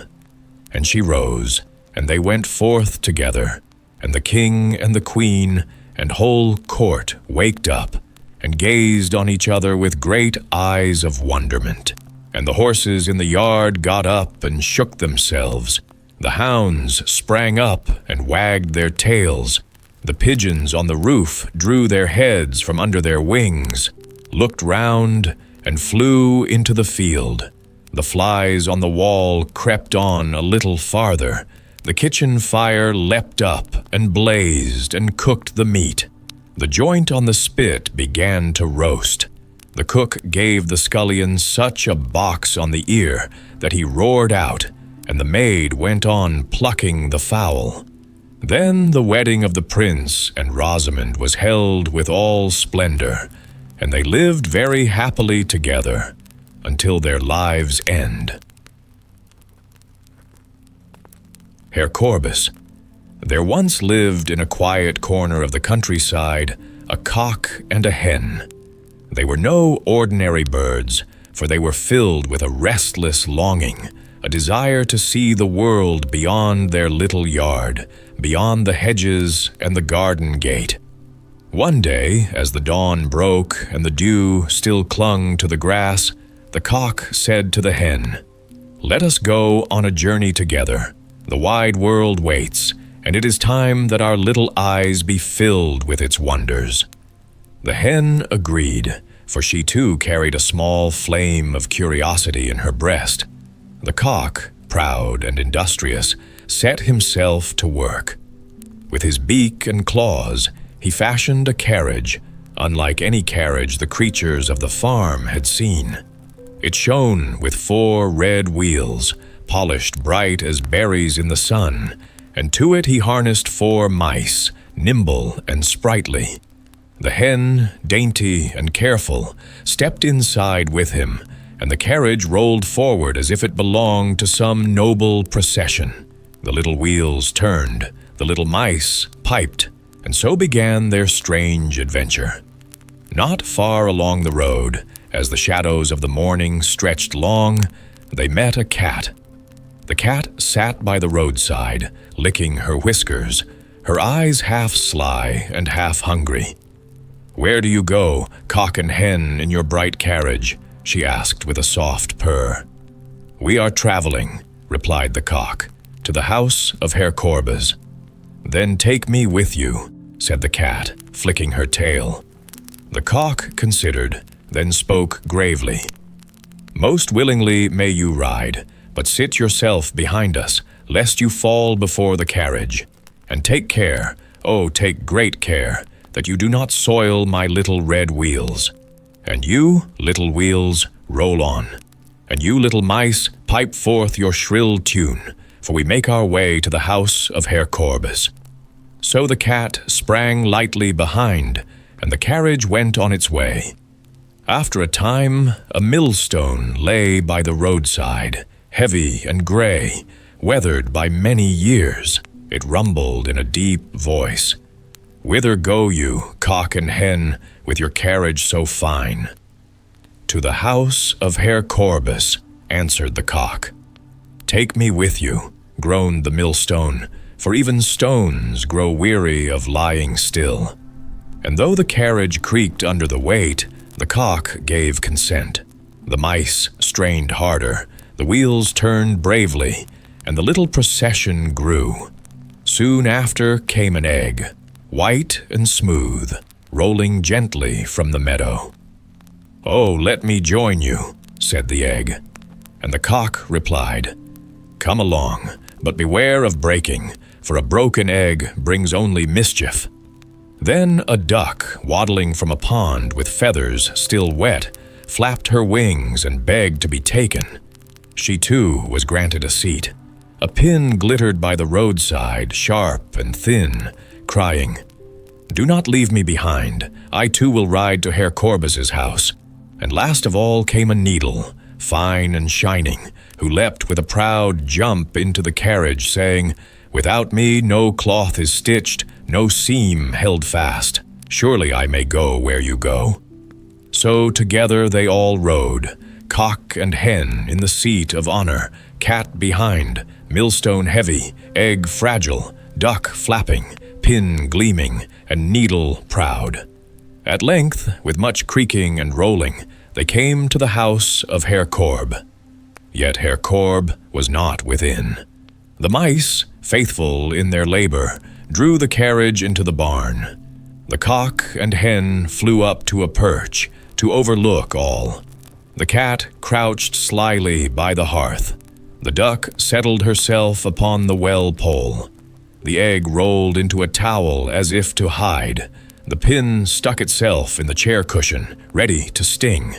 And she rose, and they went forth together, and the king and the queen and whole court waked up, and gazed on each other with great eyes of wonderment. And the horses in the yard got up and shook themselves. The hounds sprang up and wagged their tails. The pigeons on the roof drew their heads from under their wings, looked round, and flew into the field. The flies on the wall crept on a little farther. The kitchen fire leapt up and blazed and cooked the meat. The joint on the spit began to roast. The cook gave the scullion such a box on the ear that he roared out, and the maid went on plucking the fowl. Then the wedding of the prince and Rosamond was held with all splendor, and they lived very happily together until their lives' end. Herr Korbes. There once lived in a quiet corner of the countryside a cock and a hen. They were no ordinary birds, for they were filled with a restless longing, a desire to see the world beyond their little yard, beyond the hedges and the garden gate. One day, as the dawn broke and the dew still clung to the grass, the cock said to the hen, "Let us go on a journey together. The wide world waits, and it is time that our little eyes be filled with its wonders." The hen agreed, for she too carried a small flame of curiosity in her breast. The cock, proud and industrious, set himself to work. With his beak and claws, he fashioned a carriage, unlike any carriage the creatures of the farm had seen. It shone with 4 red wheels, polished bright as berries in the sun, and to it he harnessed 4 mice, nimble and sprightly. The hen, dainty and careful, stepped inside with him, and the carriage rolled forward as if it belonged to some noble procession. The little wheels turned, the little mice piped, and so began their strange adventure. Not far along the road, as the shadows of the morning stretched long, they met a cat. The cat sat by the roadside, licking her whiskers, her eyes half sly and half hungry. "Where do you go, cock and hen, in your bright carriage?" she asked with a soft purr. "We are traveling," replied the cock, "to the house of Herr Korbes." "Then take me with you," said the cat, flicking her tail. The cock considered, then spoke gravely. "Most willingly may you ride, but sit yourself behind us, lest you fall before the carriage. And take care, oh, take great care, that you do not soil my little red wheels. And you, little wheels, roll on. And you, little mice, pipe forth your shrill tune, for we make our way to the house of Herr Korbes." So the cat sprang lightly behind, and the carriage went on its way. After a time, a millstone lay by the roadside, heavy and gray, weathered by many years. It rumbled in a deep voice. "Whither go you, cock and hen, with your carriage so fine?" "To the house of Herr Korbes," answered the cock. "Take me with you," groaned the millstone, "for even stones grow weary of lying still." And though the carriage creaked under the weight, the cock gave consent. The mice strained harder, the wheels turned bravely, and the little procession grew. Soon after came an egg, white and smooth, rolling gently from the meadow. "Oh, let me join you," said the egg. And the cock replied, "Come along, but beware of breaking, for a broken egg brings only mischief." Then a duck, waddling from a pond with feathers still wet, flapped her wings and begged to be taken. She too was granted a seat. A pin glittered by the roadside, sharp and thin, crying, "Do not leave me behind. I too will ride to Herr Korbes's house." And last of all came a needle, fine and shining, who leapt with a proud jump into the carriage, saying, "Without me no cloth is stitched, no seam held fast. Surely I may go where you go." So together they all rode, cock and hen in the seat of honor, cat behind, millstone heavy, egg fragile, duck flapping, pin gleaming, and needle proud. At length, with much creaking and rolling, they came to the house of Herr Korb. Yet Herr Korb was not within. The mice, faithful in their labor, drew the carriage into the barn. The cock and hen flew up to a perch to overlook all. The cat crouched slyly by the hearth. The duck settled herself upon the well pole. The egg rolled into a towel as if to hide. The pin stuck itself in the chair cushion, ready to sting.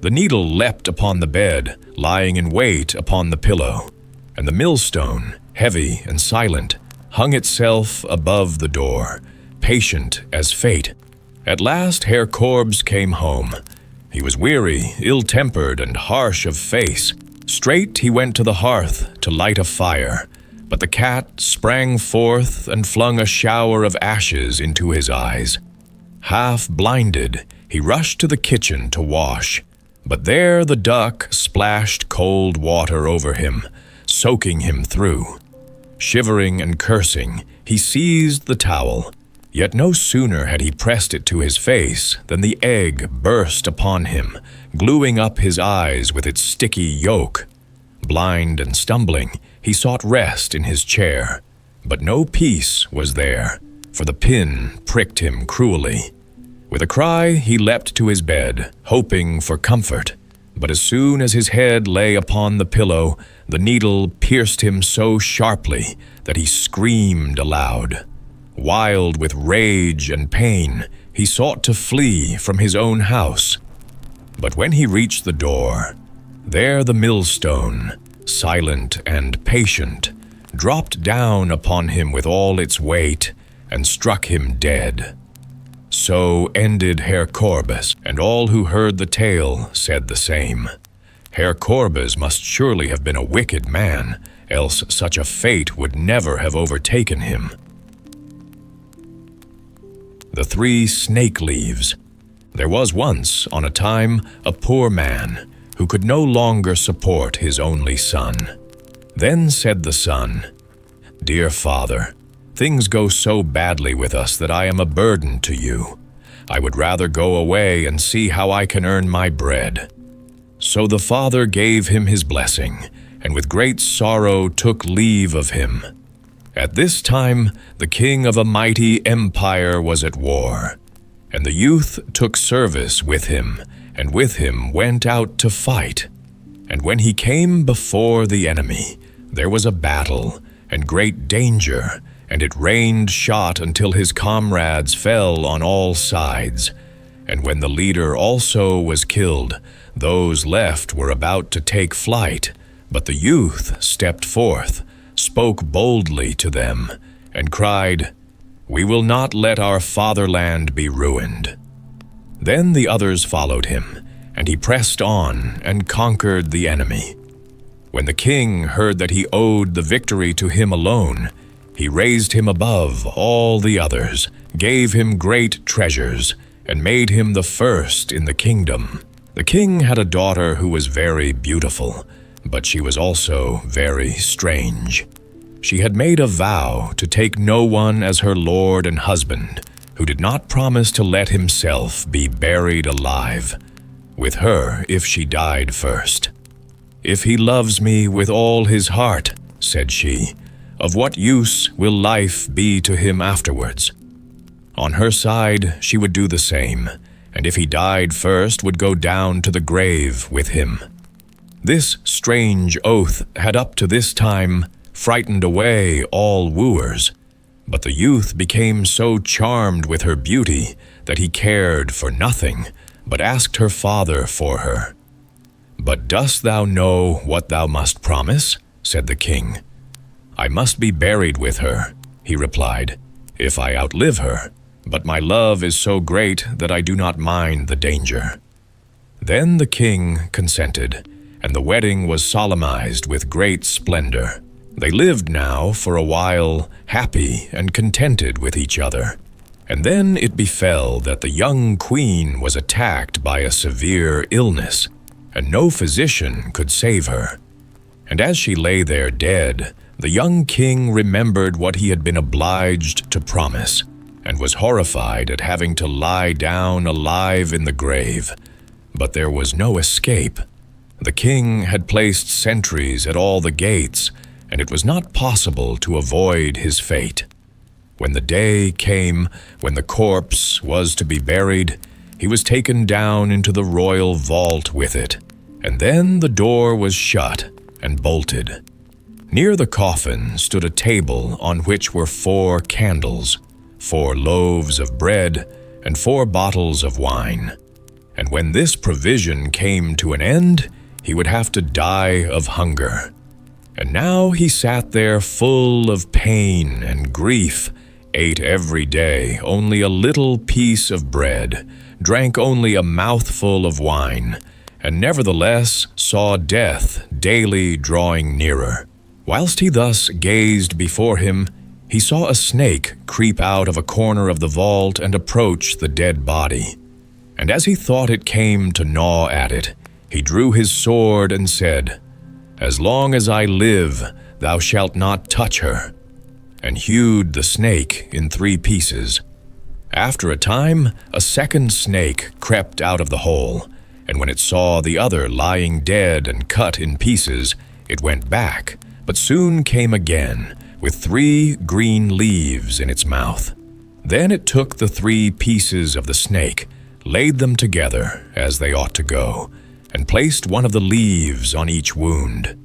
The needle leapt upon the bed, lying in wait upon the pillow. And the millstone, heavy and silent, hung itself above the door, patient as fate. At last Herr Korbes came home. He was weary, ill-tempered, and harsh of face. Straight he went to the hearth to light a fire, but the cat sprang forth and flung a shower of ashes into his eyes. Half blinded, he rushed to the kitchen to wash, but there the duck splashed cold water over him, soaking him through. Shivering and cursing, he seized the towel, yet no sooner had he pressed it to his face than the egg burst upon him, gluing up his eyes with its sticky yolk. Blind and stumbling, he sought rest in his chair, but no peace was there, for the pin pricked him cruelly. With a cry, he leapt to his bed, hoping for comfort, but as soon as his head lay upon the pillow, the needle pierced him so sharply that he screamed aloud. Wild with rage and pain, he sought to flee from his own house. But when he reached the door, there the millstone, silent and patient, dropped down upon him with all its weight and struck him dead. So ended Herr Korbes, and all who heard the tale said the same. Herr Korbes must surely have been a wicked man, else such a fate would never have overtaken him. The Three Snake Leaves. There was once, on a time, a poor man who could no longer support his only son. Then said the son, "Dear father, things go so badly with us that I am a burden to you. I would rather go away and see how I can earn my bread." So the father gave him his blessing, and with great sorrow took leave of him. At this time, the king of a mighty empire was at war, and the youth took service with him, and with him went out to fight. And when he came before the enemy, there was a battle, and great danger, and it rained shot until his comrades fell on all sides. And when the leader also was killed, those left were about to take flight, but the youth stepped forth, spoke boldly to them, and cried, "We will not let our fatherland be ruined." Then the others followed him, and he pressed on and conquered the enemy. When the king heard that he owed the victory to him alone, he raised him above all the others, gave him great treasures, and made him the first in the kingdom. The king had a daughter who was very beautiful, but she was also very strange. She had made a vow to take no one as her lord and husband, who did not promise to let himself be buried alive, with her if she died first. "If he loves me with all his heart," said she, "of what use will life be to him afterwards?" On her side, she would do the same, and if he died first, would go down to the grave with him. This strange oath had up to this time frightened away all wooers, but the youth became so charmed with her beauty that he cared for nothing, but asked her father for her. "But dost thou know what thou must promise?" said the king. "I must be buried with her," he replied, "if I outlive her, but my love is so great that I do not mind the danger." Then the king consented, and the wedding was solemnized with great splendor. They lived now for a while happy and contented with each other. And then it befell that the young queen was attacked by a severe illness, and no physician could save her. And as she lay there dead, the young king remembered what he had been obliged to promise, and was horrified at having to lie down alive in the grave. But there was no escape. The king had placed sentries at all the gates, and it was not possible to avoid his fate. When the day came when the corpse was to be buried, he was taken down into the royal vault with it, and then the door was shut and bolted. Near the coffin stood a table on which were 4 candles, 4 loaves of bread, and 4 bottles of wine. And when this provision came to an end, he would have to die of hunger. And now he sat there full of pain and grief, ate every day only a little piece of bread, drank only a mouthful of wine, and nevertheless saw death daily drawing nearer. Whilst he thus gazed before him, he saw a snake creep out of a corner of the vault and approach the dead body. And as he thought it came to gnaw at it, he drew his sword and said, "As long as I live, thou shalt not touch her," and hewed the snake in 3 pieces. After a time, a second snake crept out of the hole, and when it saw the other lying dead and cut in pieces, it went back, but soon came again, with 3 green leaves in its mouth. Then it took the 3 pieces of the snake, laid them together as they ought to go, and placed one of the leaves on each wound.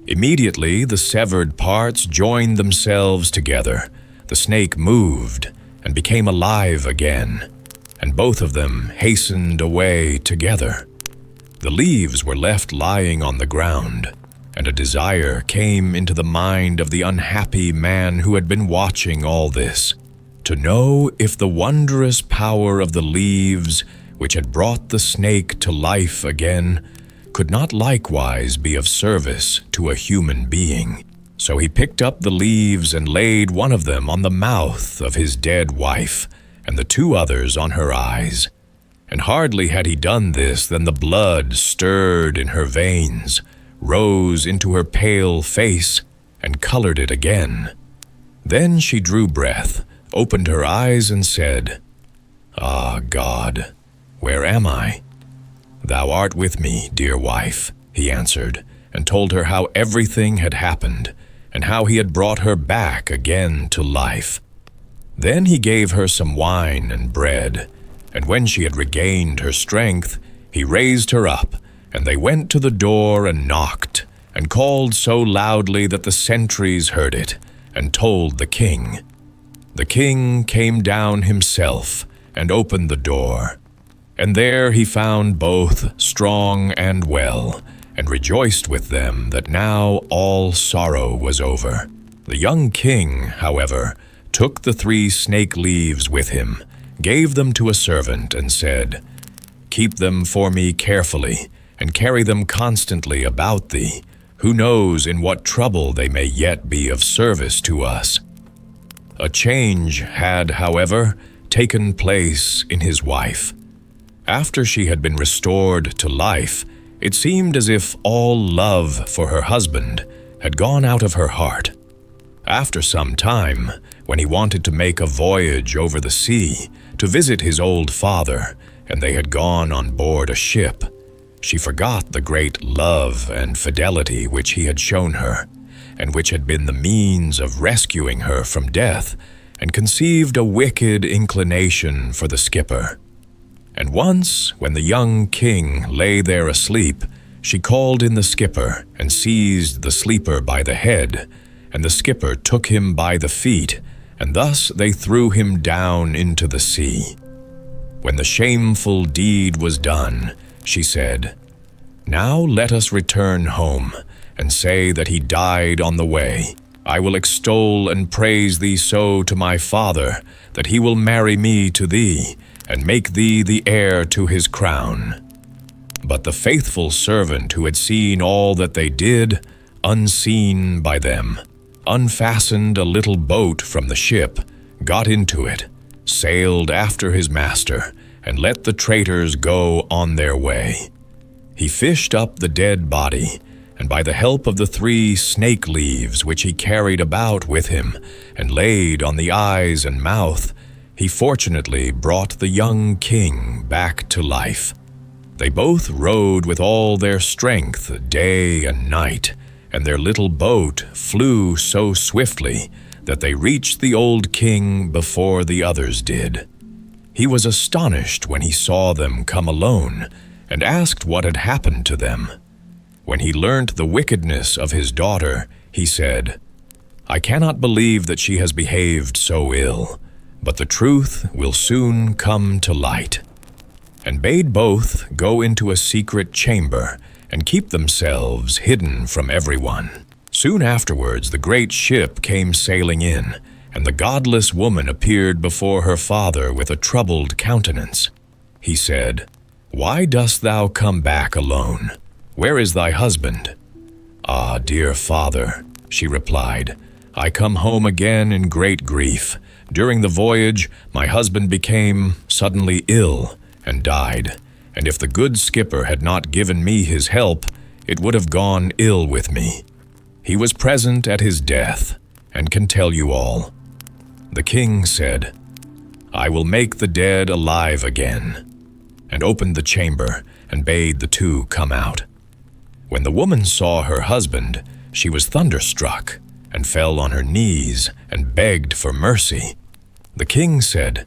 Immediately the severed parts joined themselves together. The snake moved and became alive again, and both of them hastened away together. The leaves were left lying on the ground, and a desire came into the mind of the unhappy man who had been watching all this, to know if the wondrous power of the leaves, which had brought the snake to life again, could not likewise be of service to a human being. So he picked up the leaves and laid one of them on the mouth of his dead wife, and the 2 others on her eyes. And hardly had he done this than the blood stirred in her veins, rose into her pale face, and colored it again. Then she drew breath, opened her eyes, and said, "Ah, God, where am I?" "Thou art with me, dear wife," he answered, and told her how everything had happened, and how he had brought her back again to life. Then he gave her some wine and bread, and when she had regained her strength, he raised her up, and they went to the door and knocked, and called so loudly that the sentries heard it, and told the king. The king came down himself and opened the door, and there he found both strong and well, and rejoiced with them that now all sorrow was over. The young king, however, took the 3 snake leaves with him, gave them to a servant, and said, "Keep them for me carefully, and carry them constantly about thee. Who knows in what trouble they may yet be of service to us?" A change had, however, taken place in his wife. After she had been restored to life, it seemed as if all love for her husband had gone out of her heart. After some time, when he wanted to make a voyage over the sea to visit his old father, and they had gone on board a ship, she forgot the great love and fidelity which he had shown her, and which had been the means of rescuing her from death, and conceived a wicked inclination for the skipper. And once, when the young king lay there asleep, she called in the skipper and seized the sleeper by the head, and the skipper took him by the feet, and thus they threw him down into the sea. When the shameful deed was done, she said, "Now let us return home, and say that he died on the way. I will extol and praise thee so to my father, that he will marry me to thee, and make thee the heir to his crown." But the faithful servant who had seen all that they did, unseen by them, unfastened a little boat from the ship, got into it, sailed after his master, and let the traitors go on their way. He fished up the dead body, and by the help of the 3 snake leaves which he carried about with him, and laid on the eyes and mouth, he fortunately brought the young king back to life. They both rowed with all their strength day and night, and their little boat flew so swiftly that they reached the old king before the others did. He was astonished when he saw them come alone, and asked what had happened to them. When he learnt the wickedness of his daughter, he said, "I cannot believe that she has behaved so ill, but the truth will soon come to light," and bade both go into a secret chamber and keep themselves hidden from everyone. Soon afterwards the great ship came sailing in, and the godless woman appeared before her father with a troubled countenance. He said, "Why dost thou come back alone? Where is thy husband?" "Ah, dear father," she replied, "I come home again in great grief. During the voyage, my husband became suddenly ill and died, and if the good skipper had not given me his help, it would have gone ill with me. He was present at his death, and can tell you all." The king said, "I will make the dead alive again," and opened the chamber and bade the 2 come out. When the woman saw her husband, she was thunderstruck, and fell on her knees and begged for mercy. The king said,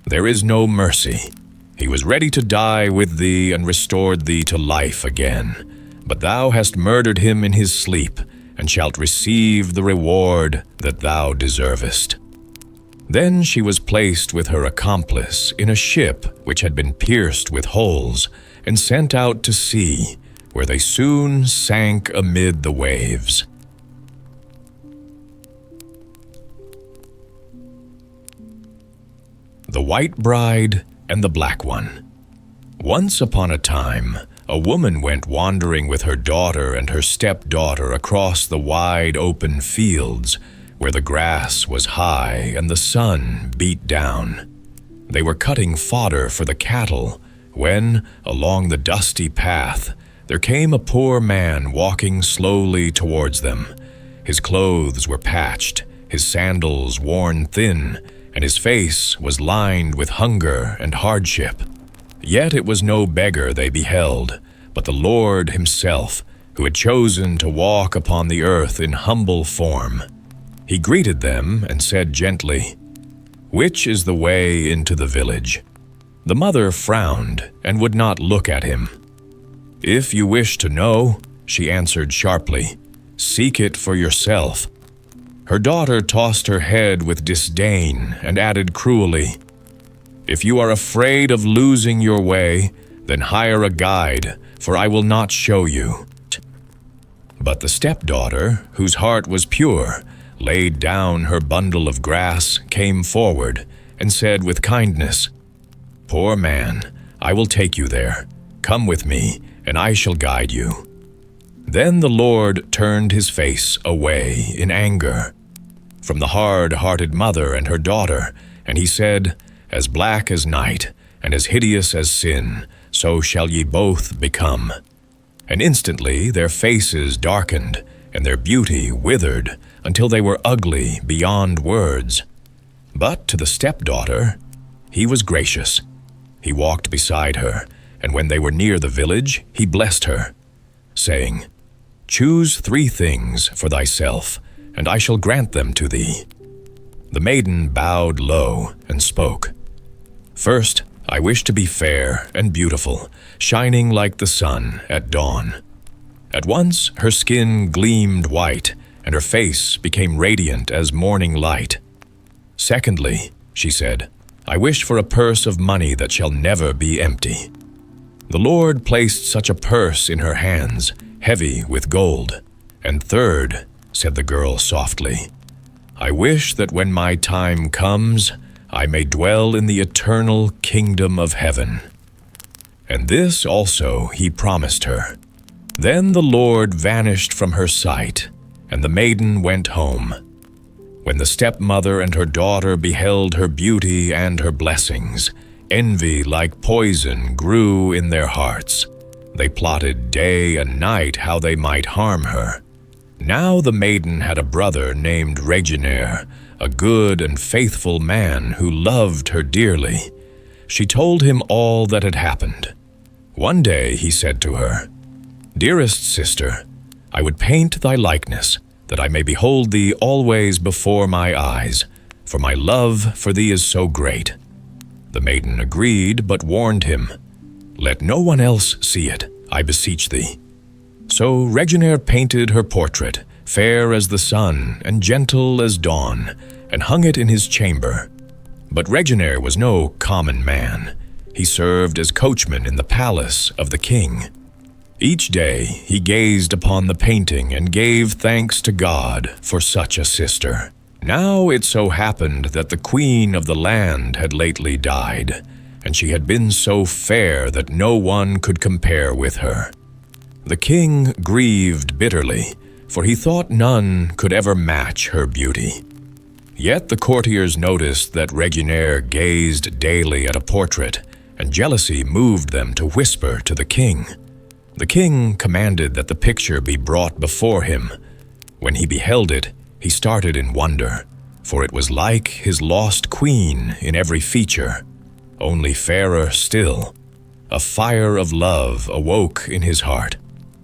"There is no mercy. He was ready to die with thee and restored thee to life again, but thou hast murdered him in his sleep, and shalt receive the reward that thou deservest." Then she was placed with her accomplice in a ship which had been pierced with holes, and sent out to sea, where they soon sank amid the waves. The White Bride and the Black One. Once upon a time, a woman went wandering with her daughter and her stepdaughter across the wide open fields, where the grass was high and the sun beat down. They were cutting fodder for the cattle, when, along the dusty path, there came a poor man walking slowly towards them. His clothes were patched, his sandals worn thin, and his face was lined with hunger and hardship. Yet it was no beggar they beheld, but the Lord himself, who had chosen to walk upon the earth in humble form. He greeted them and said gently, "Which is the way into the village?" The mother frowned and would not look at him. "If you wish to know," she answered sharply, "seek it for yourself." Her daughter tossed her head with disdain and added cruelly, "If you are afraid of losing your way, then hire a guide, for I will not show you." But the stepdaughter, whose heart was pure, laid down her bundle of grass, came forward, and said with kindness, "Poor man, I will take you there. Come with me, and I shall guide you." Then the Lord turned his face away in anger from the hard-hearted mother and her daughter, and he said, "As black as night, and as hideous as sin, so shall ye both become." And instantly their faces darkened, and their beauty withered, until they were ugly beyond words. But to the stepdaughter, he was gracious. He walked beside her, and when they were near the village, he blessed her, saying, "Choose 3 things for thyself, and I shall grant them to thee." The maiden bowed low and spoke. "First, I wish to be fair and beautiful, shining like the sun at dawn." At once her skin gleamed white, and her face became radiant as morning light. "Secondly," she said, "I wish for a purse of money that shall never be empty." The Lord placed such a purse in her hands, heavy with gold. "And third," said the girl softly, "I wish that when my time comes, I may dwell in the eternal kingdom of heaven." And this also he promised her. Then the Lord vanished from her sight, and the maiden went home. When the stepmother and her daughter beheld her beauty and her blessings, envy like poison grew in their hearts. They plotted day and night how they might harm her. Now the maiden had a brother named Reginer, a good and faithful man who loved her dearly. She told him all that had happened. One day he said to her, "Dearest sister, I would paint thy likeness, that I may behold thee always before my eyes, for my love for thee is so great." The maiden agreed, but warned him, "Let no one else see it, I beseech thee." So Reginer painted her portrait, fair as the sun and gentle as dawn, and hung it in his chamber. But Reginer was no common man. He served as coachman in the palace of the king. Each day he gazed upon the painting and gave thanks to God for such a sister. Now it so happened that the queen of the land had lately died, and she had been so fair that no one could compare with her. The king grieved bitterly, for he thought none could ever match her beauty. Yet the courtiers noticed that Reginer gazed daily at a portrait, and jealousy moved them to whisper to the king. The king commanded that the picture be brought before him. When he beheld it, he started in wonder, for it was like his lost queen in every feature, only fairer still. A fire of love awoke in his heart.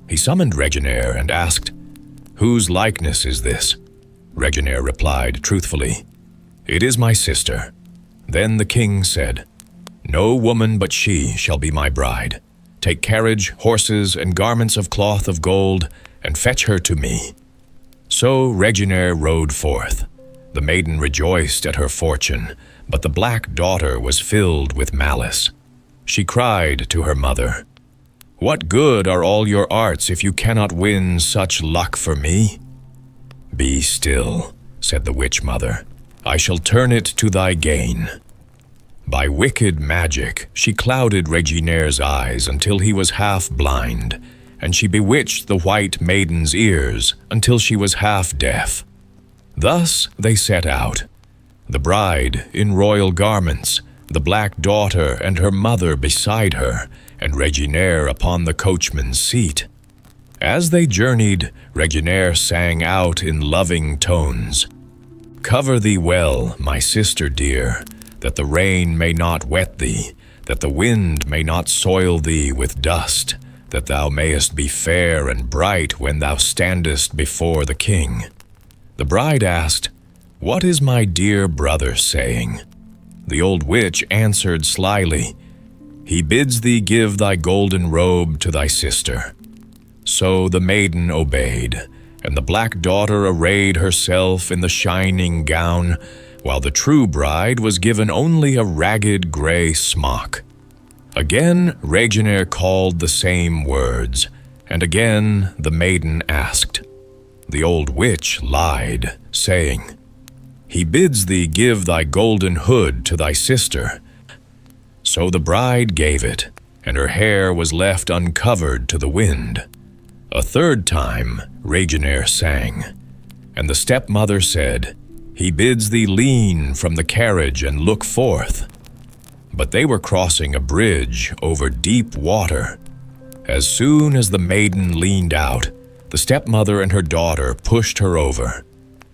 He summoned Reginer and asked, "Whose likeness is this?" Reginer replied truthfully, "It is my sister." Then the king said, "No woman but she shall be my bride. Take carriage, horses, and garments of cloth of gold, and fetch her to me." So Reginer rode forth. The maiden rejoiced at her fortune, but the black daughter was filled with malice. She cried to her mother, "What good are all your arts if you cannot win such luck for me?" "Be still," said the witch-mother. "I shall turn it to thy gain." By wicked magic, she clouded Reginer's eyes until he was half blind, and she bewitched the white maiden's ears until she was half deaf. Thus they set out, the bride in royal garments, the black daughter and her mother beside her, and Reginer upon the coachman's seat. As they journeyed, Reginer sang out in loving tones, "Cover thee well, my sister dear, that the rain may not wet thee, that the wind may not soil thee with dust, that thou mayest be fair and bright when thou standest before the king." The bride asked, "What is my dear brother saying?" The old witch answered slyly, "He bids thee give thy golden robe to thy sister." So the maiden obeyed, and the black daughter arrayed herself in the shining gown, while the true bride was given only a ragged gray smock. Again Reginer called the same words, and again the maiden asked. The old witch lied, saying, "He bids thee give thy golden hood to thy sister." So the bride gave it, and her hair was left uncovered to the wind. A third time Reginer sang, and the stepmother said, "He bids thee lean from the carriage and look forth." But they were crossing a bridge over deep water. As soon as the maiden leaned out, the stepmother and her daughter pushed her over.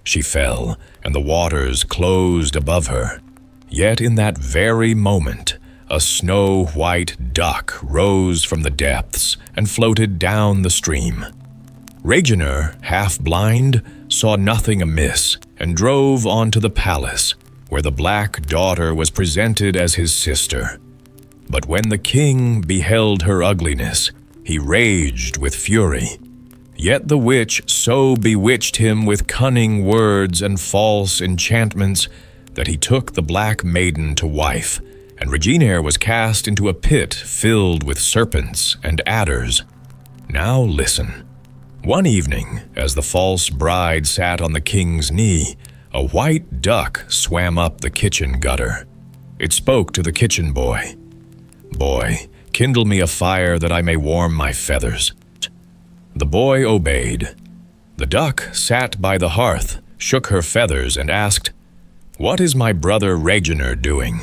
She fell, and the waters closed above her. Yet in that very moment, a snow-white duck rose from the depths and floated down the stream. Reginer, half blind, saw nothing amiss and drove on to the palace, where the black daughter was presented as his sister. But when the king beheld her ugliness, he raged with fury. Yet the witch so bewitched him with cunning words and false enchantments that he took the black maiden to wife, and Reginer was cast into a pit filled with serpents and adders. Now listen. One evening, as the false bride sat on the king's knee, a white duck swam up the kitchen gutter. It spoke to the kitchen boy. "Boy, kindle me a fire that I may warm my feathers." The boy obeyed. The duck sat by the hearth, shook her feathers, and asked, "What is my brother Reginer doing?"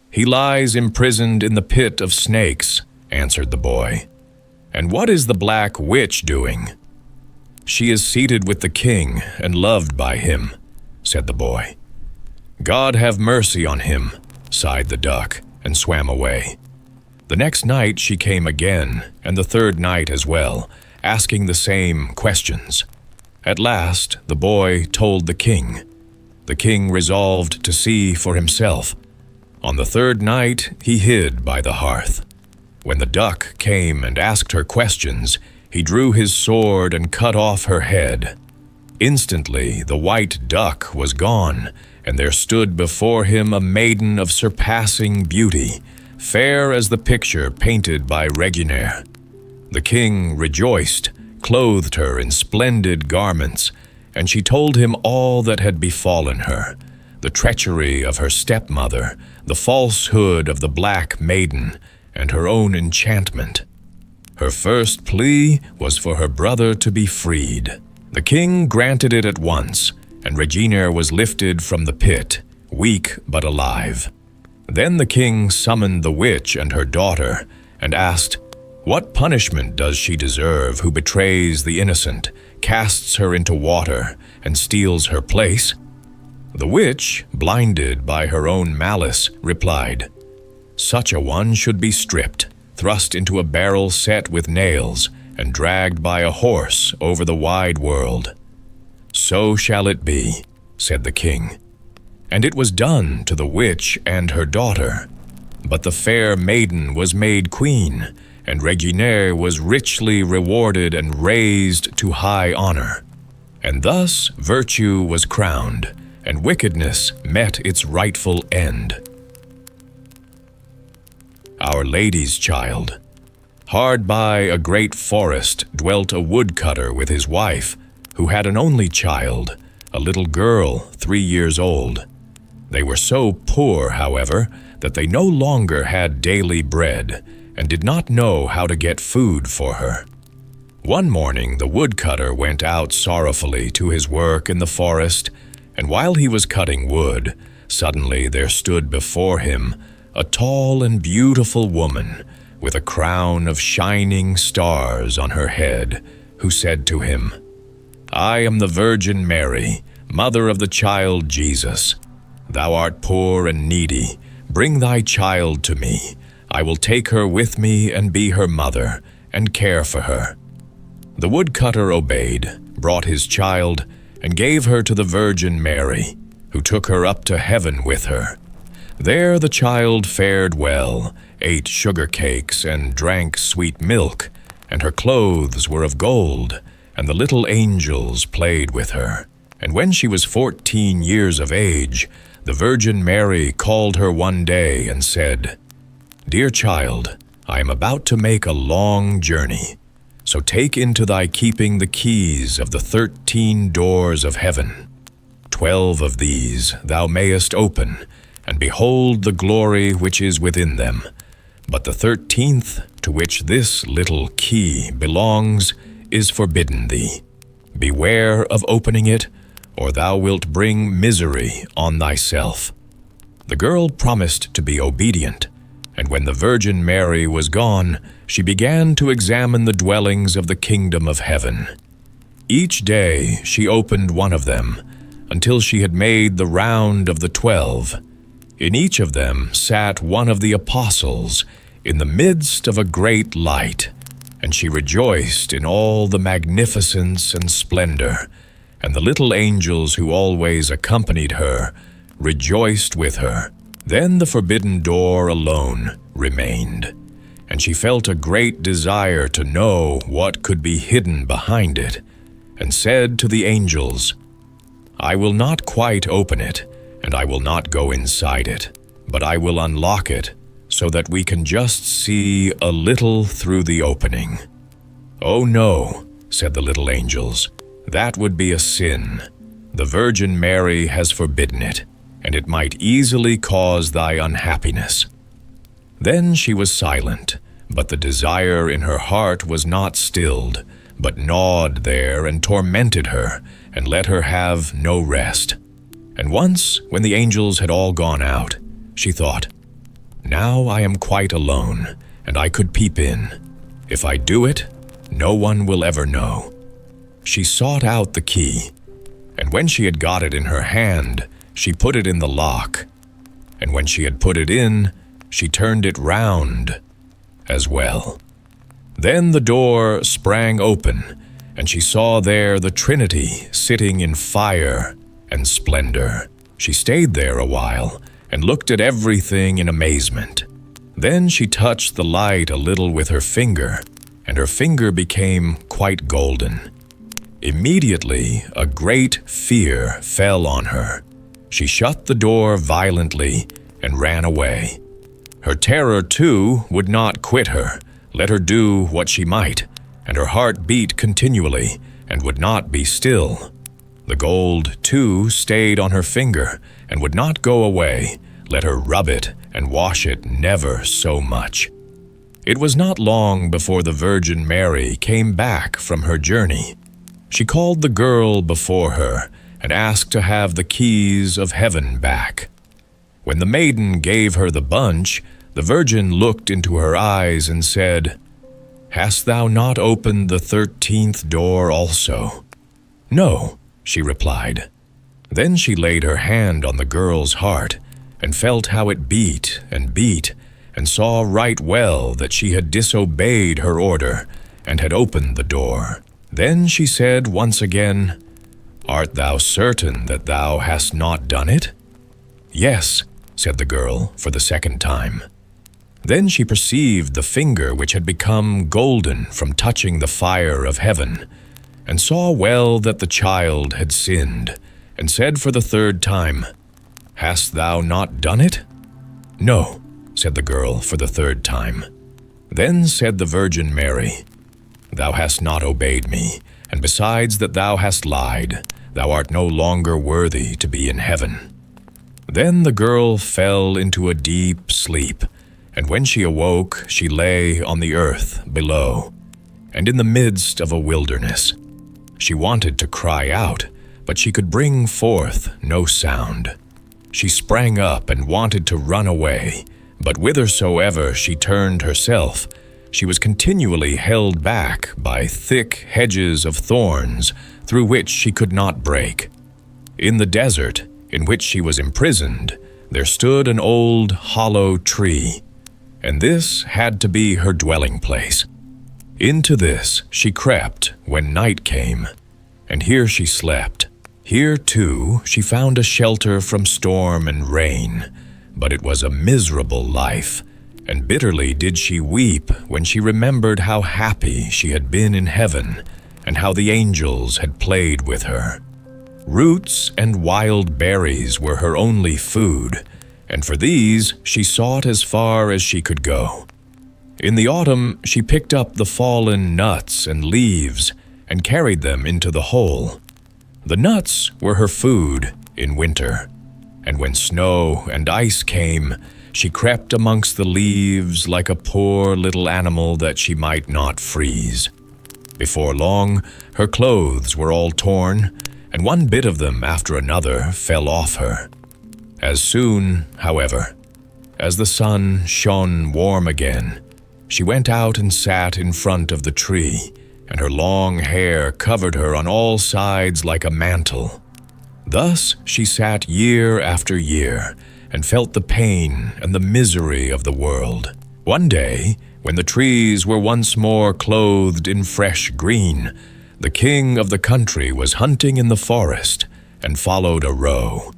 "He lies imprisoned in the pit of snakes," answered the boy. "And what is the black witch doing?" "She is seated with the king and loved by him," said the boy. "God have mercy on him," sighed the duck, and swam away. The next night she came again, and the third night as well, asking the same questions. At last the boy told the king. The king resolved to see for himself. On the third night he hid by the hearth. When the duck came and asked her questions, he drew his sword and cut off her head. Instantly the white duck was gone, and there stood before him a maiden of surpassing beauty, fair as the picture painted by Reginer. The king rejoiced, clothed her in splendid garments, and she told him all that had befallen her, the treachery of her stepmother, the falsehood of the black maiden, and her own enchantment. Her first plea was for her brother to be freed. The king granted it at once, and Reginer was lifted from the pit, weak but alive. Then the king summoned the witch and her daughter, and asked, "What punishment does she deserve who betrays the innocent, casts her into water, and steals her place?" The witch, blinded by her own malice, replied, "Such a one should be stripped, thrust into a barrel set with nails, and dragged by a horse over the wide world." "So shall it be," said the king. And it was done to the witch and her daughter. But the fair maiden was made queen, and Reginer was richly rewarded and raised to high honor. And thus virtue was crowned, and wickedness met its rightful end. Our Lady's Child. Hard by a great forest dwelt a woodcutter with his wife, who had an only child, a little girl 3 years old. They were so poor, however, that they no longer had daily bread, and did not know how to get food for her. One morning the woodcutter went out sorrowfully to his work in the forest, and while he was cutting wood, suddenly there stood before him a tall and beautiful woman with a crown of shining stars on her head, who said to him, "I am the Virgin Mary, mother of the child Jesus. Thou art poor and needy. Bring thy child to me. I will take her with me and be her mother, and care for her." The woodcutter obeyed, brought his child, and gave her to the Virgin Mary, who took her up to heaven with her. There the child fared well, ate sugar cakes and drank sweet milk, and her clothes were of gold, and the little angels played with her. And when she was 14 years of age, the Virgin Mary called her one day and said, "Dear child, I am about to make a long journey, so take into thy keeping the keys of the 13 doors of heaven. 12 of these thou mayest open, and behold the glory which is within them. But the 13th, to which this little key belongs, is forbidden thee. Beware of opening it, or thou wilt bring misery on thyself." The girl promised to be obedient, and when the Virgin Mary was gone, she began to examine the dwellings of the kingdom of heaven. Each day she opened one of them, until she had made the round of the 12. In each of them sat one of the apostles, in the midst of a great light, and she rejoiced in all the magnificence and splendor, and the little angels who always accompanied her rejoiced with her. Then the forbidden door alone remained, and she felt a great desire to know what could be hidden behind it, and said to the angels, "I will not quite open it, and I will not go inside it, but I will unlock it, so that we can just see a little through the opening." "Oh no," said the little angels, "that would be a sin. The Virgin Mary has forbidden it, and it might easily cause thy unhappiness." Then she was silent, but the desire in her heart was not stilled, but gnawed there and tormented her, and let her have no rest. And once, when the angels had all gone out, she thought, "Now I am quite alone, and I could peep in. If I do it, no one will ever know." She sought out the key, and when she had got it in her hand, she put it in the lock. And when she had put it in, she turned it round as well. Then the door sprang open, and she saw there the Trinity sitting in fire and splendor. She stayed there a while, and looked at everything in amazement. Then she touched the light a little with her finger, and her finger became quite golden. Immediately a great fear fell on her. She shut the door violently and ran away. Her terror, too, would not quit her, let her do what she might, and her heart beat continually and would not be still. The gold, too, stayed on her finger and would not go away, let her rub it and wash it never so much. It was not long before the Virgin Mary came back from her journey. She called the girl before her and asked to have the keys of heaven back. When the maiden gave her the bunch, the Virgin looked into her eyes and said, "Hast thou not opened the 13th door also?" "No," she replied. Then she laid her hand on the girl's heart and felt how it beat, and saw right well that she had disobeyed her order and had opened the door. Then she said once again, "Art thou certain that thou hast not done it?" "Yes," said the girl for the second time. Then she perceived the finger which had become golden from touching the fire of heaven, and saw well that the child had sinned, and said for the third time, "Hast thou not done it?" "No," said the girl for the third time. Then said the Virgin Mary, "Thou hast not obeyed me, and besides that thou hast lied, thou art no longer worthy to be in heaven." Then the girl fell into a deep sleep, and when she awoke, she lay on the earth below, and in the midst of a wilderness. She wanted to cry out, but she could bring forth no sound. She sprang up and wanted to run away, but whithersoever she turned herself, she was continually held back by thick hedges of thorns through which she could not break. In the desert, in which she was imprisoned, there stood an old hollow tree, and this had to be her dwelling place. Into this she crept when night came, and here she slept. Here, too, she found a shelter from storm and rain, but it was a miserable life, and bitterly did she weep when she remembered how happy she had been in heaven, and how the angels had played with her. Roots and wild berries were her only food, and for these she sought as far as she could go. In the autumn, she picked up the fallen nuts and leaves and carried them into the hole. The nuts were her food in winter, and when snow and ice came, she crept amongst the leaves like a poor little animal that she might not freeze. Before long, her clothes were all torn, and one bit of them after another fell off her. As soon, however, as the sun shone warm again, she went out and sat in front of the tree, and her long hair covered her on all sides like a mantle. Thus she sat year after year, and felt the pain and the misery of the world. One day, when the trees were once more clothed in fresh green, the king of the country was hunting in the forest, and followed a roe.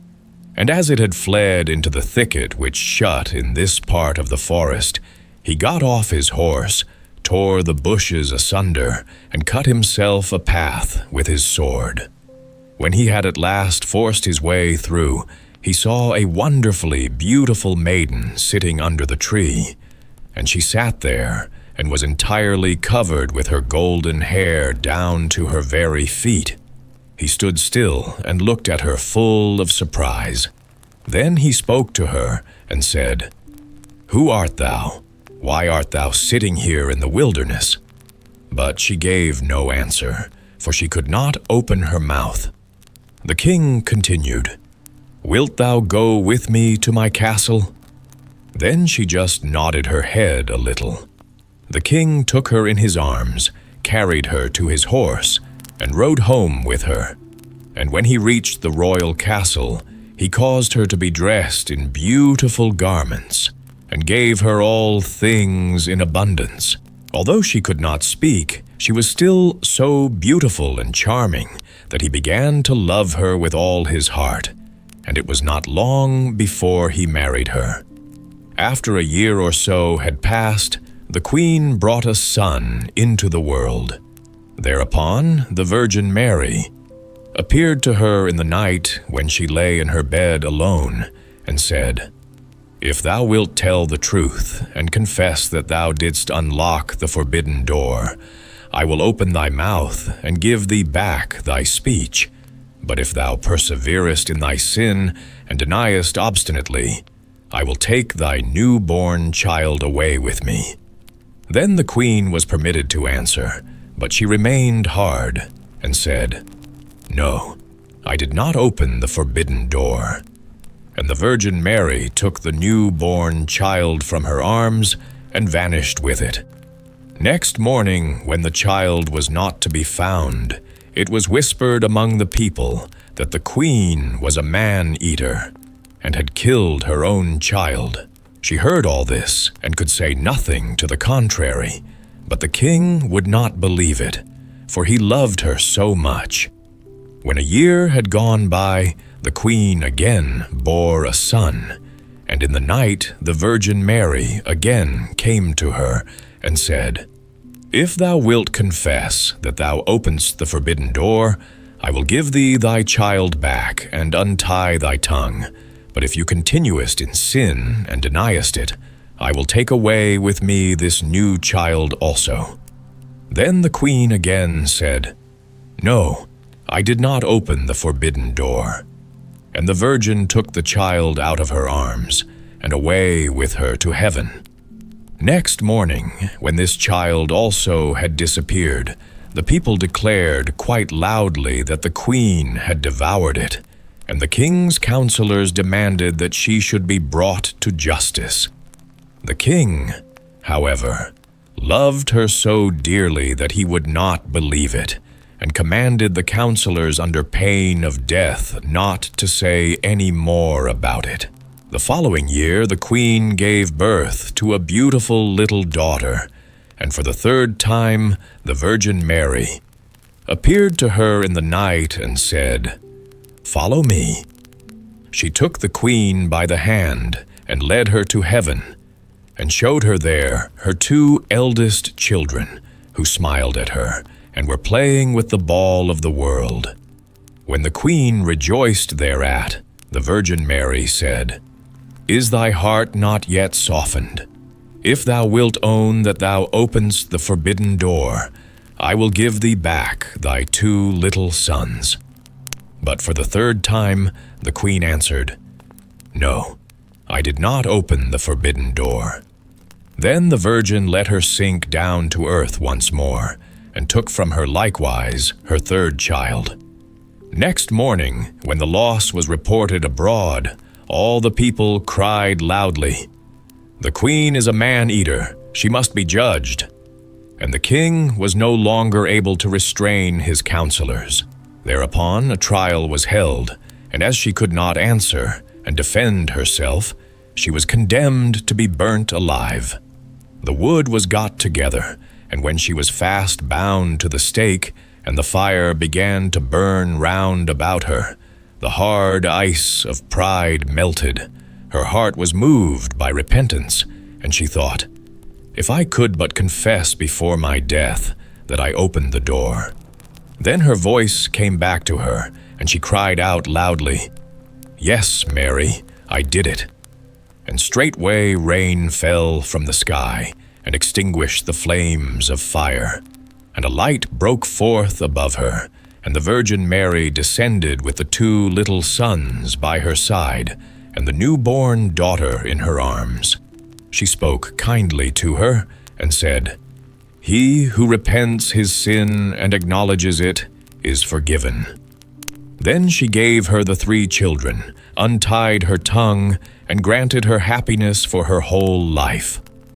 And as it had fled into the thicket which shut in this part of the forest, he got off his horse, tore the bushes asunder, and cut himself a path with his sword. When he had at last forced his way through, he saw a wonderfully beautiful maiden sitting under the tree, and she sat there and was entirely covered with her golden hair down to her very feet. He stood still and looked at her full of surprise. Then he spoke to her and said, "Who art thou? Why art thou sitting here in the wilderness?" But she gave no answer, for she could not open her mouth. The king continued, "Wilt thou go with me to my castle?" Then she just nodded her head a little. The king took her in his arms, carried her to his horse, and rode home with her. And when he reached the royal castle, he caused her to be dressed in beautiful garments, and gave her all things in abundance. Although she could not speak, she was still so beautiful and charming that he began to love her with all his heart, and it was not long before he married her. After a year or so had passed, the queen brought a son into the world. Thereupon, the Virgin Mary appeared to her in the night when she lay in her bed alone, and said, "If thou wilt tell the truth, and confess that thou didst unlock the forbidden door, I will open thy mouth and give thee back thy speech. But if thou perseverest in thy sin and deniest obstinately, I will take thy new-born child away with me." Then the queen was permitted to answer, but she remained hard and said, "No, I did not open the forbidden door." And the Virgin Mary took the new-born child from her arms and vanished with it. Next morning, when the child was not to be found, it was whispered among the people that the queen was a man-eater and had killed her own child. She heard all this and could say nothing to the contrary, but the king would not believe it, for he loved her so much. When a year had gone by, the queen again bore a son, and in the night the Virgin Mary again came to her and said, "If thou wilt confess that thou openedst the forbidden door, I will give thee thy child back and untie thy tongue. But if you continuest in sin and deniest it, I will take away with me this new child also." Then the queen again said, "No, I did not open the forbidden door." And the virgin took the child out of her arms and away with her to heaven. Next morning, when this child also had disappeared, the people declared quite loudly that the queen had devoured it, and the king's counselors demanded that she should be brought to justice. The king, however, loved her so dearly that he would not believe it, and commanded the counselors under pain of death not to say any more about it. The following year, the queen gave birth to a beautiful little daughter, and for the third time, the Virgin Mary appeared to her in the night and said, "Follow me." She took the queen by the hand and led her to heaven, and showed her there her two eldest children, who smiled at her and were playing with the ball of the world. When the queen rejoiced thereat, the Virgin Mary said, "Is thy heart not yet softened? If thou wilt own that thou openedst the forbidden door, I will give thee back thy 2 little sons." But for the 3rd time the queen answered, "No, I did not open the forbidden door." Then the Virgin let her sink down to earth once more, and took from her likewise her 3rd child. Next morning, when the loss was reported abroad, all the people cried loudly, "The queen is a man-eater, she must be judged." And the king was no longer able to restrain his counselors. Thereupon a trial was held, and as she could not answer and defend herself, she was condemned to be burnt alive. The wood was got together, and when she was fast bound to the stake, and the fire began to burn round about her, the hard ice of pride melted. Her heart was moved by repentance, and she thought, "If I could but confess before my death that I opened the door." Then her voice came back to her, and she cried out loudly, "Yes, Mary, I did it." And straightway rain fell from the sky, and extinguished the flames of fire. And a light broke forth above her, and the Virgin Mary descended with the 2 little sons by her side, and the newborn daughter in her arms. She spoke kindly to her, and said, "He who repents his sin and acknowledges it is forgiven." Then she gave her the 3 children, untied her tongue, and granted her happiness for her whole life.